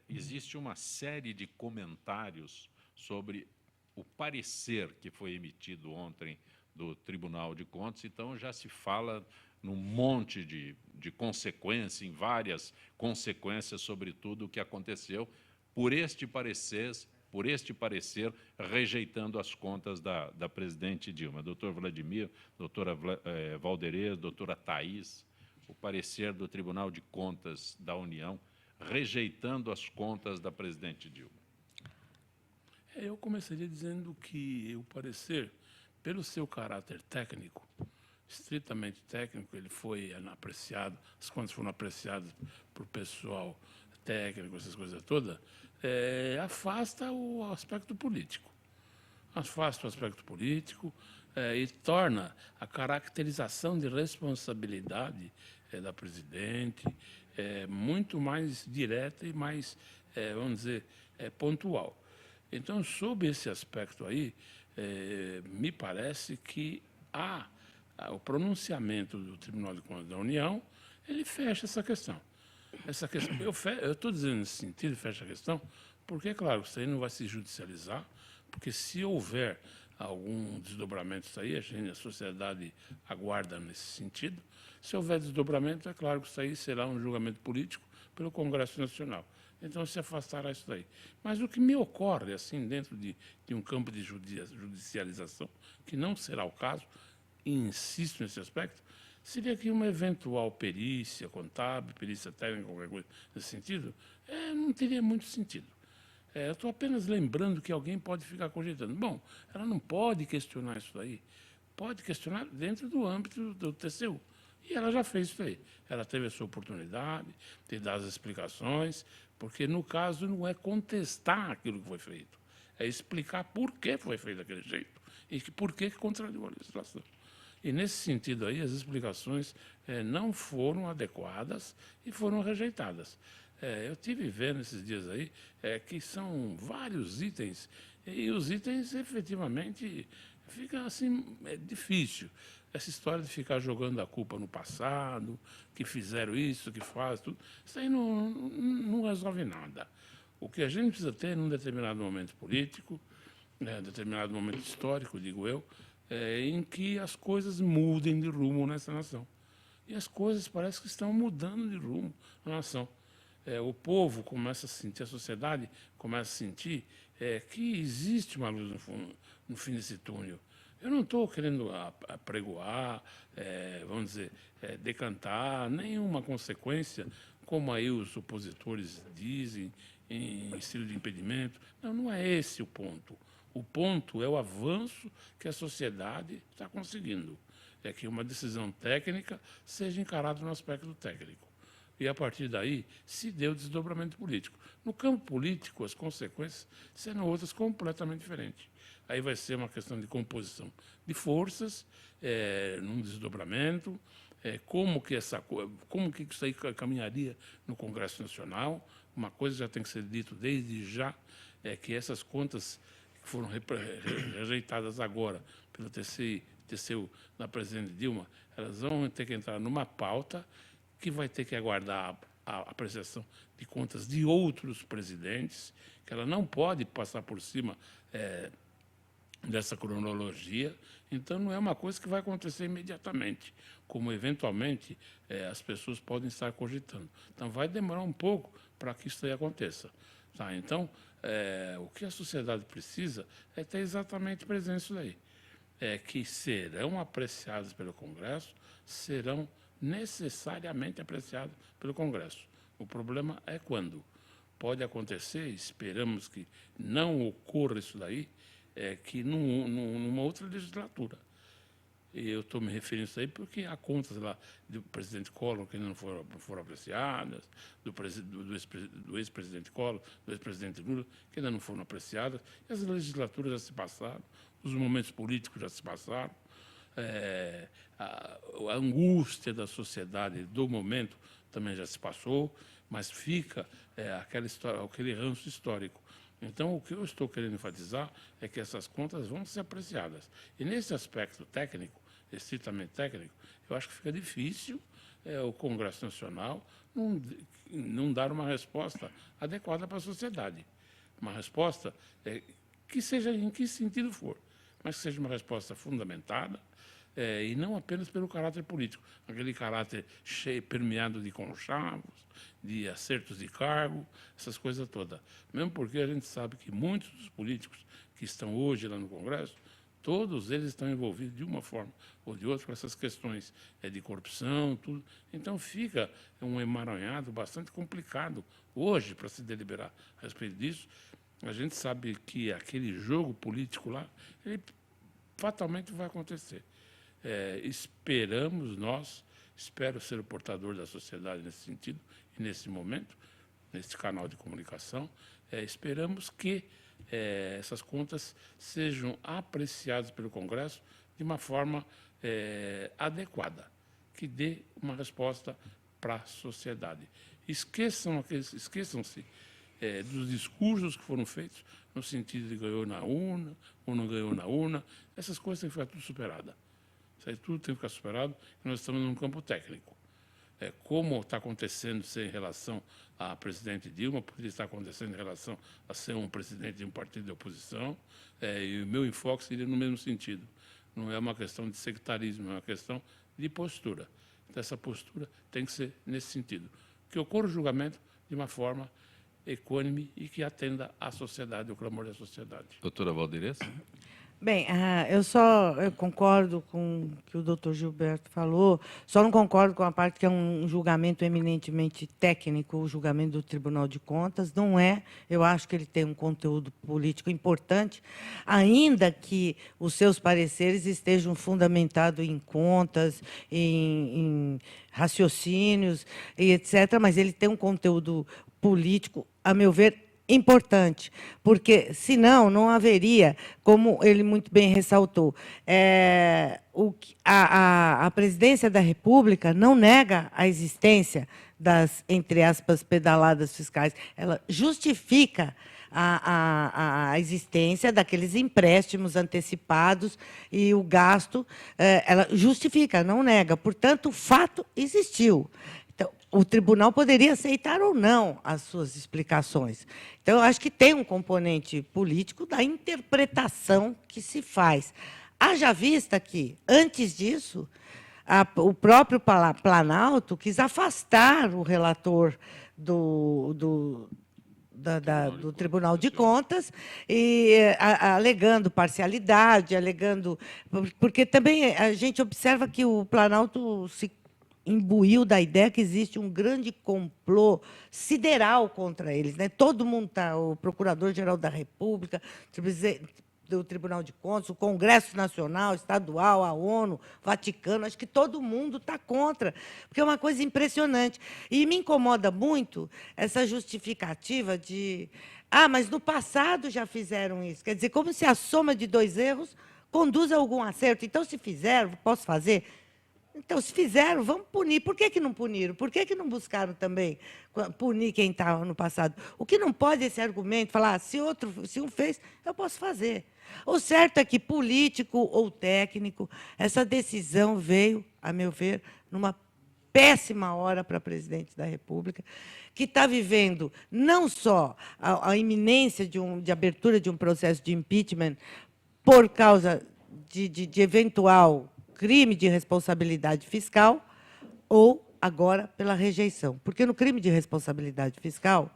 Speaker 1: existe uma série de comentários sobre o parecer que foi emitido ontem do Tribunal de Contas, então já se fala num monte de consequências, em várias consequências sobre tudo o que aconteceu por este parecer rejeitando as contas da presidente Dilma. Doutor Vladimir, doutora Valderez, doutora Thaís, o parecer do Tribunal de Contas da União rejeitando as contas da presidente Dilma.
Speaker 2: Eu começaria dizendo que o parecer, pelo seu caráter técnico, estritamente técnico, ele foi apreciado, as contas foram apreciadas por pessoal técnico, essas coisas todas, afasta o aspecto político. Afasta o aspecto político e torna a caracterização de responsabilidade da presidente muito mais direta e mais, vamos dizer, pontual. Então, sob esse aspecto aí, me parece que o pronunciamento do Tribunal de Contas da União, ele fecha essa questão. Eu estou dizendo nesse sentido, fecha a questão, porque, claro, isso aí não vai se judicializar, porque se houver algum desdobramento disso aí, a sociedade aguarda nesse sentido. Se houver desdobramento, é claro que isso aí será um julgamento político pelo Congresso Nacional. Então, se afastará isso daí. Mas o que me ocorre, assim, dentro de um campo de judicialização, que não será o caso, e insisto nesse aspecto, seria que uma eventual perícia contábil, perícia técnica, qualquer coisa nesse sentido, não teria muito sentido. Eu estou apenas lembrando que alguém pode ficar cogitando. Bom, ela não pode questionar isso daí. Pode questionar dentro do âmbito do TCU. E ela já fez isso aí. Ela teve a sua oportunidade de dar as explicações, porque, no caso, não é contestar aquilo que foi feito, é explicar por que foi feito daquele jeito e por que contrariu a legislação. E, nesse sentido aí, as explicações não foram adequadas e foram rejeitadas. Eu tive vendo esses dias aí que são vários itens, e os itens, efetivamente, fica assim, difícil. Essa história de ficar jogando a culpa no passado, que fizeram isso, que fazem tudo, isso aí não resolve nada. O que a gente precisa ter, num determinado momento político, determinado momento histórico, digo eu, em que as coisas mudem de rumo nessa nação. E as coisas parecem que estão mudando de rumo na nação. O povo começa a sentir, a sociedade começa a sentir que existe uma luz no fim desse túnel. Eu não estou querendo apregoar, vamos dizer, decantar nenhuma consequência, como aí os opositores dizem, em estilo de impedimento. Não, não é esse o ponto. O ponto é o avanço que a sociedade está conseguindo. É que uma decisão técnica seja encarada no aspecto técnico. E, a partir daí, se deu desdobramento político. No campo político, as consequências serão outras completamente diferentes. Aí vai ser uma questão de composição de forças, num desdobramento, como que isso aí caminharia no Congresso Nacional. Uma coisa já tem que ser dito desde já, é que essas contas que foram rejeitadas agora pelo TCU da presidente Dilma, elas vão ter que entrar numa pauta que vai ter que aguardar a apreciação de contas de outros presidentes, que ela não pode passar por cima dessa cronologia. Então, não é uma coisa que vai acontecer imediatamente, como, eventualmente, as pessoas podem estar cogitando. Então, vai demorar um pouco para que isso aí aconteça. Tá? Então, o que a sociedade precisa é ter exatamente presente isso daí. Que serão apreciadas pelo Congresso, serão necessariamente apreciadas pelo Congresso. O problema é quando. Pode acontecer, esperamos que não ocorra isso daí, que numa outra legislatura. E eu estou me referindo a isso aí porque há contas lá do presidente Collor que ainda não foram apreciadas, do ex-presidente Collor, do ex-presidente Lula, que ainda não foram apreciadas. E as legislaturas já se passaram, os momentos políticos já se passaram, a angústia da sociedade do momento também já se passou, mas fica aquela história, aquele ranço histórico. Então, o que eu estou querendo enfatizar é que essas contas vão ser apreciadas. E, nesse aspecto técnico, estritamente técnico, eu acho que fica difícil o Congresso Nacional não dar uma resposta adequada para a sociedade. Uma resposta que seja em que sentido for, mas que seja uma resposta fundamentada, e não apenas pelo caráter político, aquele caráter permeado de conchavos, de acertos de cargo, essas coisas todas. Mesmo porque a gente sabe que muitos dos políticos que estão hoje lá no Congresso, todos eles estão envolvidos de uma forma ou de outra com essas questões de corrupção, tudo. Então fica um emaranhado bastante complicado hoje para se deliberar a respeito disso. A gente sabe que aquele jogo político lá, ele fatalmente vai acontecer. Esperamos nós, espero ser o portador da sociedade nesse sentido e nesse momento, nesse canal de comunicação, esperamos que essas contas sejam apreciadas pelo Congresso de uma forma adequada, que dê uma resposta para a sociedade. Esqueçam-se dos discursos que foram feitos no sentido de ganhou na urna ou não ganhou na urna. Essas coisas têm que ficar tudo superadas. Isso aí tudo tem que ficar superado, e nós estamos num campo técnico. Como está acontecendo em relação à presidente Dilma, poderia estar acontecendo em relação a ser um presidente de um partido de oposição, e o meu enfoque seria no mesmo sentido. Não é uma questão de sectarismo, é uma questão de postura. Então, essa postura tem que ser nesse sentido. Que ocorra o julgamento de uma forma equânime e que atenda à sociedade, ao clamor da sociedade.
Speaker 1: Doutora Valdiressa?
Speaker 4: Bem, eu concordo com o que o doutor Gilberto falou, só não concordo com a parte que é um julgamento eminentemente técnico, o julgamento do Tribunal de Contas. Não é, eu acho que ele tem um conteúdo político importante, ainda que os seus pareceres estejam fundamentados em contas, em raciocínios, e etc., mas ele tem um conteúdo político, a meu ver, importante, porque, senão, não haveria, como ele muito bem ressaltou, a presidência da República não nega a existência das, entre aspas, pedaladas fiscais. Ela justifica a existência daqueles empréstimos antecipados e o gasto, ela justifica, não nega. Portanto, o fato existiu. Então, o tribunal poderia aceitar ou não as suas explicações. Então, eu acho que tem um componente político da interpretação que se faz. Haja vista que, antes disso, o próprio Planalto quis afastar o relator do Tribunal de Contas, e alegando parcialidade, porque também a gente observa que o Planalto se imbuiu da ideia que existe um grande complô sideral contra eles, né? Todo mundo está, o Procurador-Geral da República, do Tribunal de Contas, o Congresso Nacional, Estadual, a ONU, Vaticano, acho que todo mundo está contra, porque é uma coisa impressionante. E me incomoda muito essa justificativa de mas no passado já fizeram isso. Quer dizer, como se a soma de 2 erros conduz a algum acerto. Então, se fizeram, posso fazer? Então, se fizeram, vamos punir. Por que não puniram? Por que não buscaram também punir quem estava no passado? O que não pode é esse argumento, falar, se um fez, eu posso fazer. O certo é que, político ou técnico, essa decisão veio, a meu ver, numa péssima hora para presidente da República, que está vivendo não só a iminência de abertura de um processo de impeachment por causa de eventual crime de responsabilidade fiscal, ou, agora, pela rejeição. Porque no crime de responsabilidade fiscal,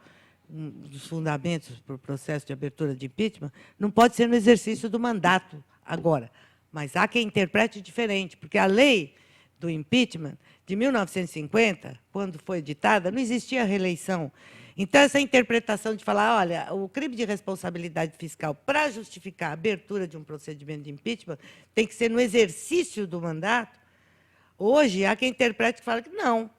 Speaker 4: um dos fundamentos para o processo de abertura de impeachment, não pode ser no exercício do mandato agora. Mas há quem interprete diferente, porque a lei do impeachment de 1950, quando foi editada, não existia reeleição. Então, essa interpretação de falar, olha, o crime de responsabilidade fiscal, para justificar a abertura de um procedimento de impeachment, tem que ser no exercício do mandato. Hoje, há quem interprete que fala que não,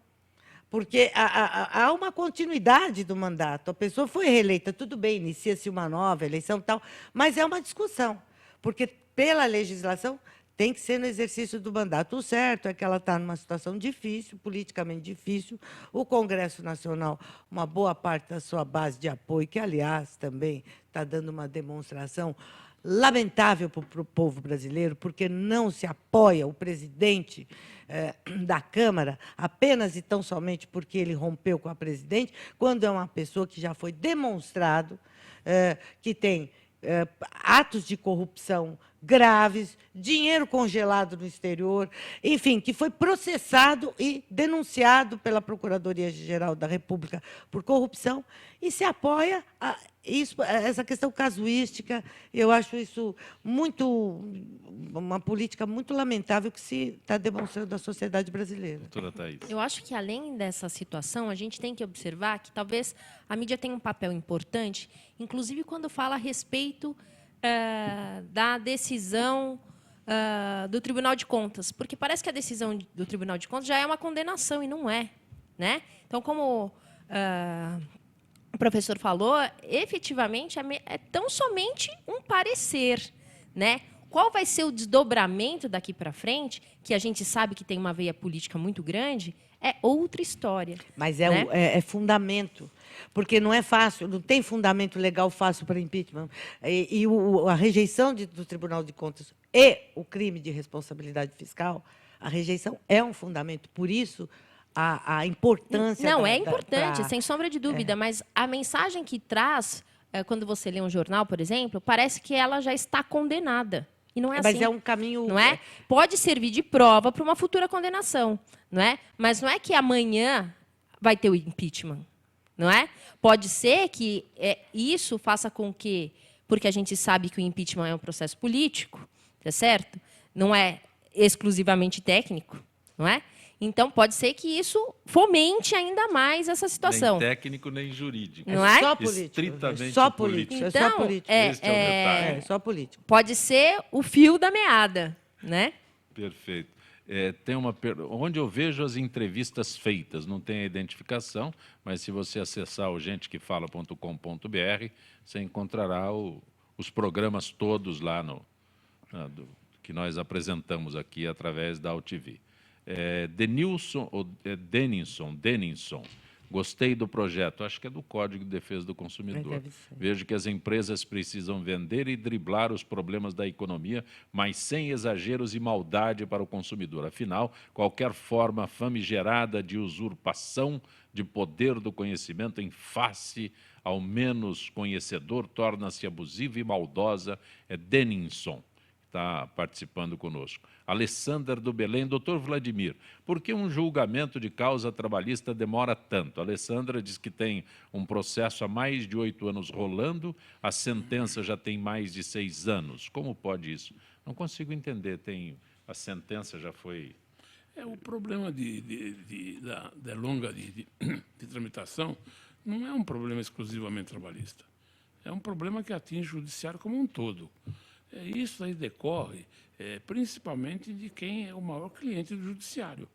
Speaker 4: porque há uma continuidade do mandato. A pessoa foi reeleita, tudo bem, inicia-se uma nova eleição e tal, mas é uma discussão, porque, pela legislação, tem que ser no exercício do mandato. O certo é que ela está numa situação difícil, politicamente difícil. O Congresso Nacional, uma boa parte da sua base de apoio, que, aliás, também está dando uma demonstração lamentável para o povo brasileiro, porque não se apoia o presidente da Câmara apenas e tão somente porque ele rompeu com a presidente, quando é uma pessoa que já foi demonstrado que tem atos de corrupção graves, dinheiro congelado no exterior, enfim, que foi processado e denunciado pela Procuradoria-Geral da República por corrupção, e se apoia a essa questão casuística. Eu acho isso uma política muito lamentável que se está demonstrando à sociedade brasileira.
Speaker 1: Doutora Thaís.
Speaker 3: Eu acho que, além dessa situação, a gente tem que observar que talvez a mídia tenha um papel importante, inclusive quando fala a respeito da decisão do Tribunal de Contas, porque parece que a decisão do Tribunal de Contas já é uma condenação, e não é, né? Então, como o professor falou, efetivamente é tão somente um parecer, né? Qual vai ser o desdobramento daqui para frente, que a gente sabe que tem uma veia política muito grande, é outra história.
Speaker 4: Mas
Speaker 3: né?
Speaker 4: é fundamento, porque não é fácil, não tem fundamento legal fácil para impeachment. A rejeição do Tribunal de Contas e o crime de responsabilidade fiscal, a rejeição é um fundamento. Por isso, a importância...
Speaker 3: Não, é importante, sem sombra de dúvida, mas a mensagem que traz, quando você lê um jornal, por exemplo, parece que ela já está condenada. E não é assim.
Speaker 4: Mas é um caminho...
Speaker 3: Não é? Pode servir de prova para uma futura condenação, não é? Mas não é que amanhã vai ter o impeachment, não é? Pode ser que isso faça com que... Porque a gente sabe que o impeachment é um processo político, tá certo? Não é exclusivamente técnico, não é? Então, pode ser que isso fomente ainda mais essa situação.
Speaker 1: Nem técnico, nem jurídico.
Speaker 3: Não é?
Speaker 4: Só político.
Speaker 1: Estritamente
Speaker 4: só
Speaker 1: político.
Speaker 3: Então,
Speaker 4: só político.
Speaker 1: Este é o detalhe.
Speaker 4: Só político.
Speaker 3: Pode ser o fio da meada, né?
Speaker 1: Perfeito. Onde eu vejo as entrevistas feitas, não tem a identificação, mas se você acessar o gentequefala.com.br, você encontrará os programas todos lá que nós apresentamos aqui através da UTV. Denison, gostei do projeto, acho que é do Código de Defesa do Consumidor. Vejo que as empresas precisam vender e driblar os problemas da economia, mas sem exageros e maldade para o consumidor. Afinal, qualquer forma famigerada de usurpação de poder do conhecimento em face ao menos conhecedor torna-se abusiva e maldosa. É Denison, que está participando conosco. Alessandra do Belém. Doutor Vladimir, por que um julgamento de causa trabalhista demora tanto? A Alessandra diz que tem um processo há mais de 8 anos rolando, a sentença já tem mais de 6 anos. Como pode isso? Não consigo entender. A sentença já foi...
Speaker 2: O problema da longa de tramitação não é um problema exclusivamente trabalhista. É um problema que atinge o judiciário como um todo. Isso aí decorre principalmente de quem é o maior cliente do judiciário.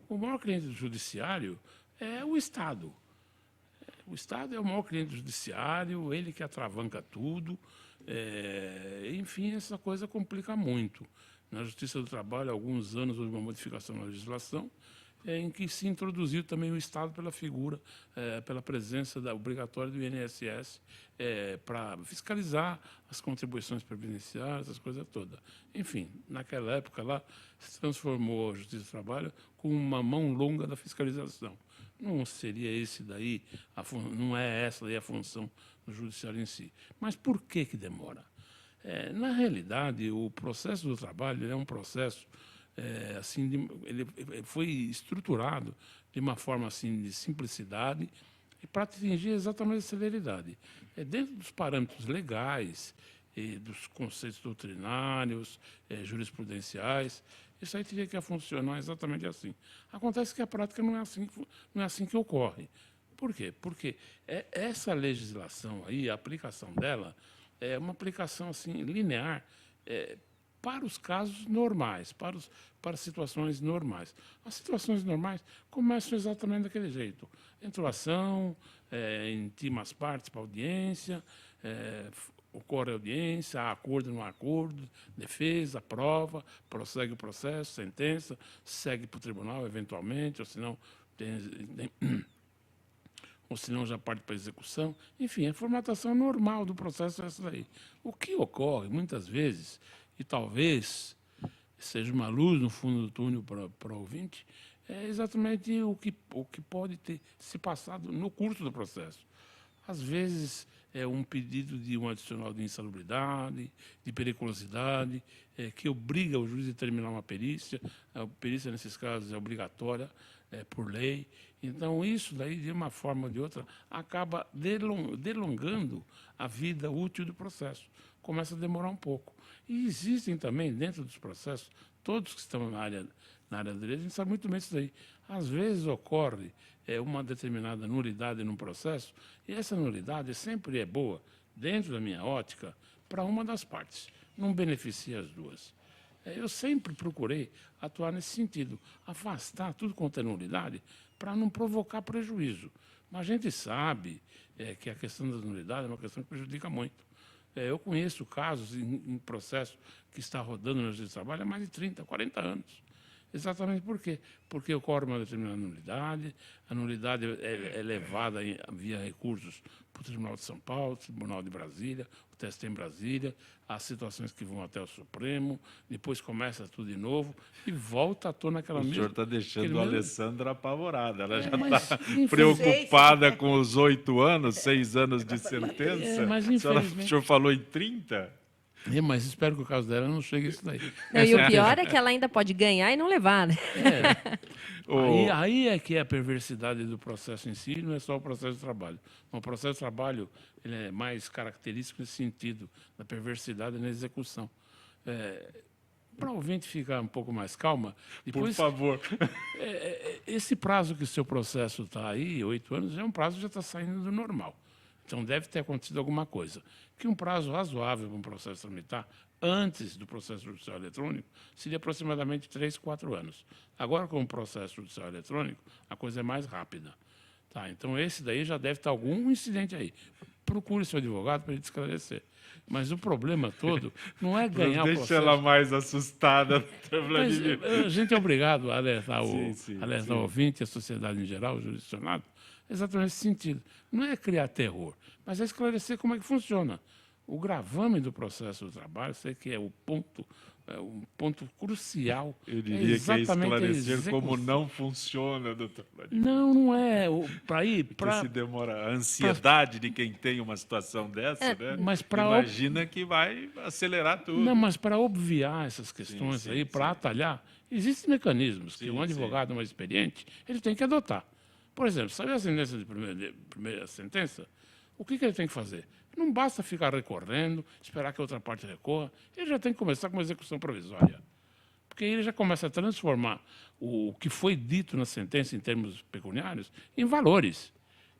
Speaker 2: O maior cliente do judiciário é o Estado. O Estado é o maior cliente do judiciário, ele que atravanca tudo. Enfim, essa coisa complica muito. Na Justiça do Trabalho, há alguns anos, houve uma modificação na legislação em que se introduziu também o Estado pela figura, pela presença obrigatória do INSS para fiscalizar as contribuições previdenciárias, as coisas todas. Enfim, naquela época lá, se transformou a Justiça do Trabalho com uma mão longa da fiscalização. Não seria esse daí, não é essa daí a função do Judiciário em si. Mas por que demora? Na realidade, o processo do trabalho é um processo ele foi estruturado de uma forma assim de simplicidade e para atingir exatamente a celeridade. Dentro dos parâmetros legais, dos conceitos doutrinários, jurisprudenciais, isso aí teria que funcionar exatamente assim. Acontece que a prática não é assim que ocorre. Por quê? Porque essa legislação aí, a aplicação dela, é uma aplicação assim, linear para os casos normais, para situações normais. As situações normais começam exatamente daquele jeito. Entrou ação, intima as partes para audiência, ocorre audiência, há acordo, não há acordo, defesa, prova, prossegue o processo, sentença, segue para o tribunal, eventualmente, ou senão já parte para a execução. Enfim, a formatação normal do processo é essa daí. O que ocorre, muitas vezes, e talvez seja uma luz no fundo do túnel para o ouvinte, é exatamente o que pode ter se passado no curso do processo. Às vezes, é um pedido de um adicional de insalubridade, de periculosidade, que obriga o juiz a terminar uma perícia. A perícia, nesses casos, é obrigatória por lei. Então, isso daí, de uma forma ou de outra, acaba delongando a vida útil do processo. Começa a demorar um pouco. E existem também, dentro dos processos, todos que estão na área do direito, a gente sabe muito bem isso daí. Às vezes ocorre uma determinada nulidade num processo, e essa nulidade sempre é boa, dentro da minha ótica, para uma das partes. Não beneficia as duas. Eu sempre procurei atuar nesse sentido, afastar tudo quanto é nulidade, para não provocar prejuízo. Mas a gente sabe que a questão da nulidade é uma questão que prejudica muito. Eu conheço casos em processo que está rodando na Justiça do Trabalho há mais de 30, 40 anos. Exatamente por quê? Porque ocorre uma determinada nulidade, a nulidade é levada via recursos para o Tribunal de São Paulo, o Tribunal de Brasília, o TST em Brasília, há situações que vão até o Supremo, depois começa tudo de novo e volta à tona aquela mesma...
Speaker 1: O senhor está deixando a Alessandra apavorada, ela já está
Speaker 2: infelizmente...
Speaker 1: preocupada com os 8 anos, 6 anos de sentença.
Speaker 2: Mas infelizmente...
Speaker 1: O senhor falou em 30?
Speaker 2: Mas espero que o caso dela não chegue a isso daí.
Speaker 3: Não, e o pior é que ela ainda pode ganhar e não levar, né?
Speaker 2: Aí é que é a perversidade do processo em si, não é só o processo de trabalho. O processo de trabalho ele é mais característico nesse sentido, da perversidade na execução. Para o ouvinte ficar um pouco mais calma... Depois,
Speaker 1: por favor.
Speaker 2: Esse prazo que o seu processo está aí, 8 anos, é um prazo que já está saindo do normal. Então, deve ter acontecido alguma coisa. Que um prazo razoável para um processo tramitar, antes do processo judicial eletrônico, seria aproximadamente 3, 4 anos. Agora, com o processo judicial eletrônico, a coisa é mais rápida. Tá, então, esse daí já deve estar algum incidente aí. Procure seu advogado para ele esclarecer. Mas o problema todo não é ganhar o processo...
Speaker 1: Deixa ela mais assustada, Vladimir.
Speaker 2: Mas a gente é obrigado a alertar o ouvinte, a sociedade em geral, o jurisdicionado, exatamente nesse sentido. Não é criar terror, mas é esclarecer como é que funciona. O gravame do processo do trabalho, sei que é o ponto um ponto crucial.
Speaker 1: Eu diria que é
Speaker 2: exatamente
Speaker 1: esclarecer como não funciona, doutor Vladimir.
Speaker 2: Não é. Para ir...
Speaker 1: Porque se demora a ansiedade de quem tem uma situação dessa, né?
Speaker 2: Mas
Speaker 1: imagina que vai acelerar tudo.
Speaker 2: Não, mas para obviar essas questões
Speaker 1: Sim,
Speaker 2: aí, para atalhar, existem mecanismos que um advogado mais experiente ele tem que adotar. Por exemplo, sabe a sentença de primeira sentença? O que ele tem que fazer? Não basta ficar recorrendo, esperar que a outra parte recorra. Ele já tem que começar com uma execução provisória. Porque ele já começa a transformar o que foi dito na sentença em termos pecuniários em valores.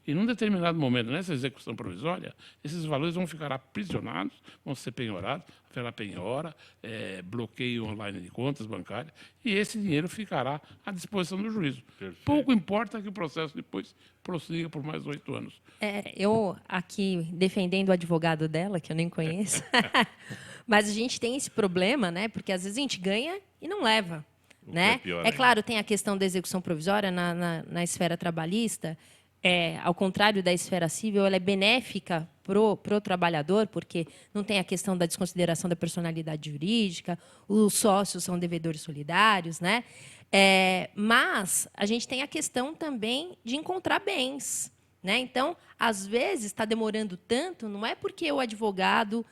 Speaker 2: E, num determinado momento, nessa execução provisória, esses valores vão ficar aprisionados, vão ser penhorados, haverá penhora, bloqueio online de contas bancárias, e esse dinheiro ficará à disposição do juízo.
Speaker 1: Perfeito.
Speaker 2: Pouco importa que o processo depois prossiga por mais 8 anos.
Speaker 3: Eu aqui defendendo o advogado dela, que eu nem conheço, mas a gente tem esse problema, né? Porque às vezes a gente ganha e não leva. Né? É claro, tem a questão da execução provisória na esfera trabalhista. Ao contrário da esfera civil, ela é benéfica para o trabalhador, porque não tem a questão da desconsideração da personalidade jurídica, os sócios são devedores solidários, né? Mas a gente tem a questão também de encontrar bens. Né? Então, às vezes, está demorando tanto, não é porque o advogado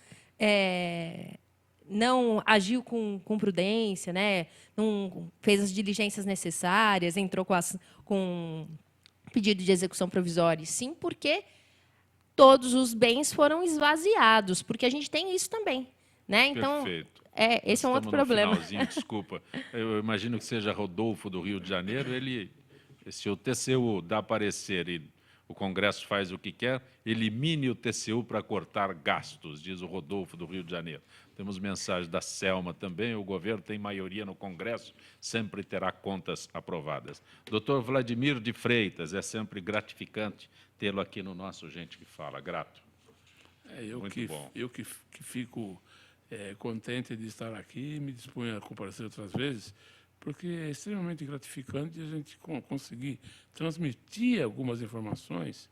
Speaker 3: não agiu com prudência, né? Não fez as diligências necessárias, entrou com pedido de execução provisória, sim, porque todos os bens foram esvaziados, porque a gente tem isso também, né? Então,
Speaker 1: perfeito.
Speaker 3: Esse é um outro problema.
Speaker 1: Desculpa, eu imagino que seja Rodolfo do Rio de Janeiro, se o TCU dá parecer e o Congresso faz o que quer, elimine o TCU para cortar gastos, diz o Rodolfo do Rio de Janeiro. Temos mensagem da Selma também, o governo tem maioria no Congresso, sempre terá contas aprovadas. Doutor Vladimir de Freitas, é sempre gratificante tê-lo aqui no nosso Gente que Fala. Grato. Muito bom.
Speaker 2: Eu que fico contente de estar aqui, me disponho a comparecer outras vezes, porque é extremamente gratificante a gente conseguir transmitir algumas informações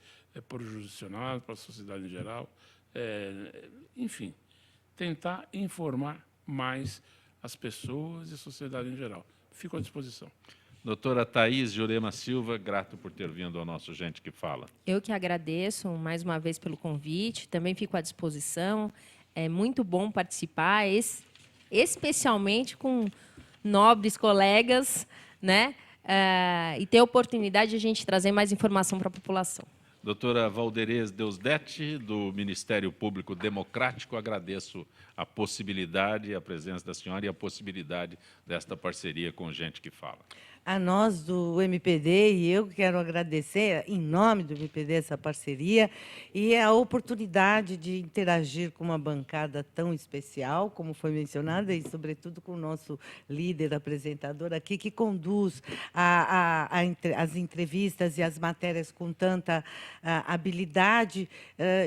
Speaker 2: para o jurisdicionado, para a sociedade em geral, enfim, tentar informar mais as pessoas e a sociedade em geral. Fico à disposição.
Speaker 1: Doutora Thaís Jurema Silva, grato por ter vindo ao nosso Gente que Fala.
Speaker 3: Eu que agradeço mais uma vez pelo convite, também fico à disposição. É muito bom participar, especialmente com nobres colegas, né? E ter a oportunidade de a gente trazer mais informação para a população.
Speaker 1: Doutora Valderez Deusdete, do Ministério Público Democrático, agradeço a possibilidade, a presença da senhora e a possibilidade desta parceria com Gente que Fala.
Speaker 4: A nós do MPD, e eu quero agradecer, em nome do MPD, essa parceria e a oportunidade de interagir com uma bancada tão especial, como foi mencionada, e, sobretudo, com o nosso líder apresentador aqui, que conduz as entrevistas e as matérias com tanta habilidade,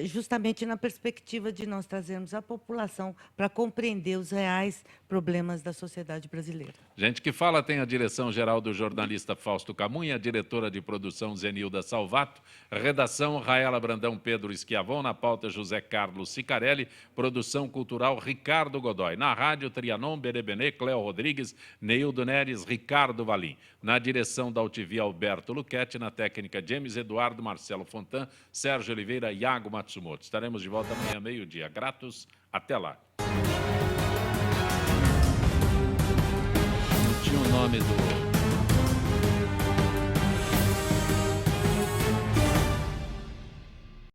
Speaker 4: justamente na perspectiva de nós trazermos a população para compreender os reais problemas da sociedade brasileira.
Speaker 1: Gente que Fala tem a direção-geral do jornalista Fausto Camunha, a diretora de produção Zenilda Salvato, redação Raela Brandão Pedro Schiavon, na pauta José Carlos Sicarelli, produção cultural Ricardo Godoy, na rádio Trianon Berebenê, Cléo Rodrigues, Neildo Neres, Ricardo Valim, na direção da UTV Alberto Luquete, na técnica James Eduardo, Marcelo Fontan, Sérgio Oliveira e Iago Matsumoto. Estaremos de volta amanhã, meio-dia. Gratos, até lá. Não tinha o nome do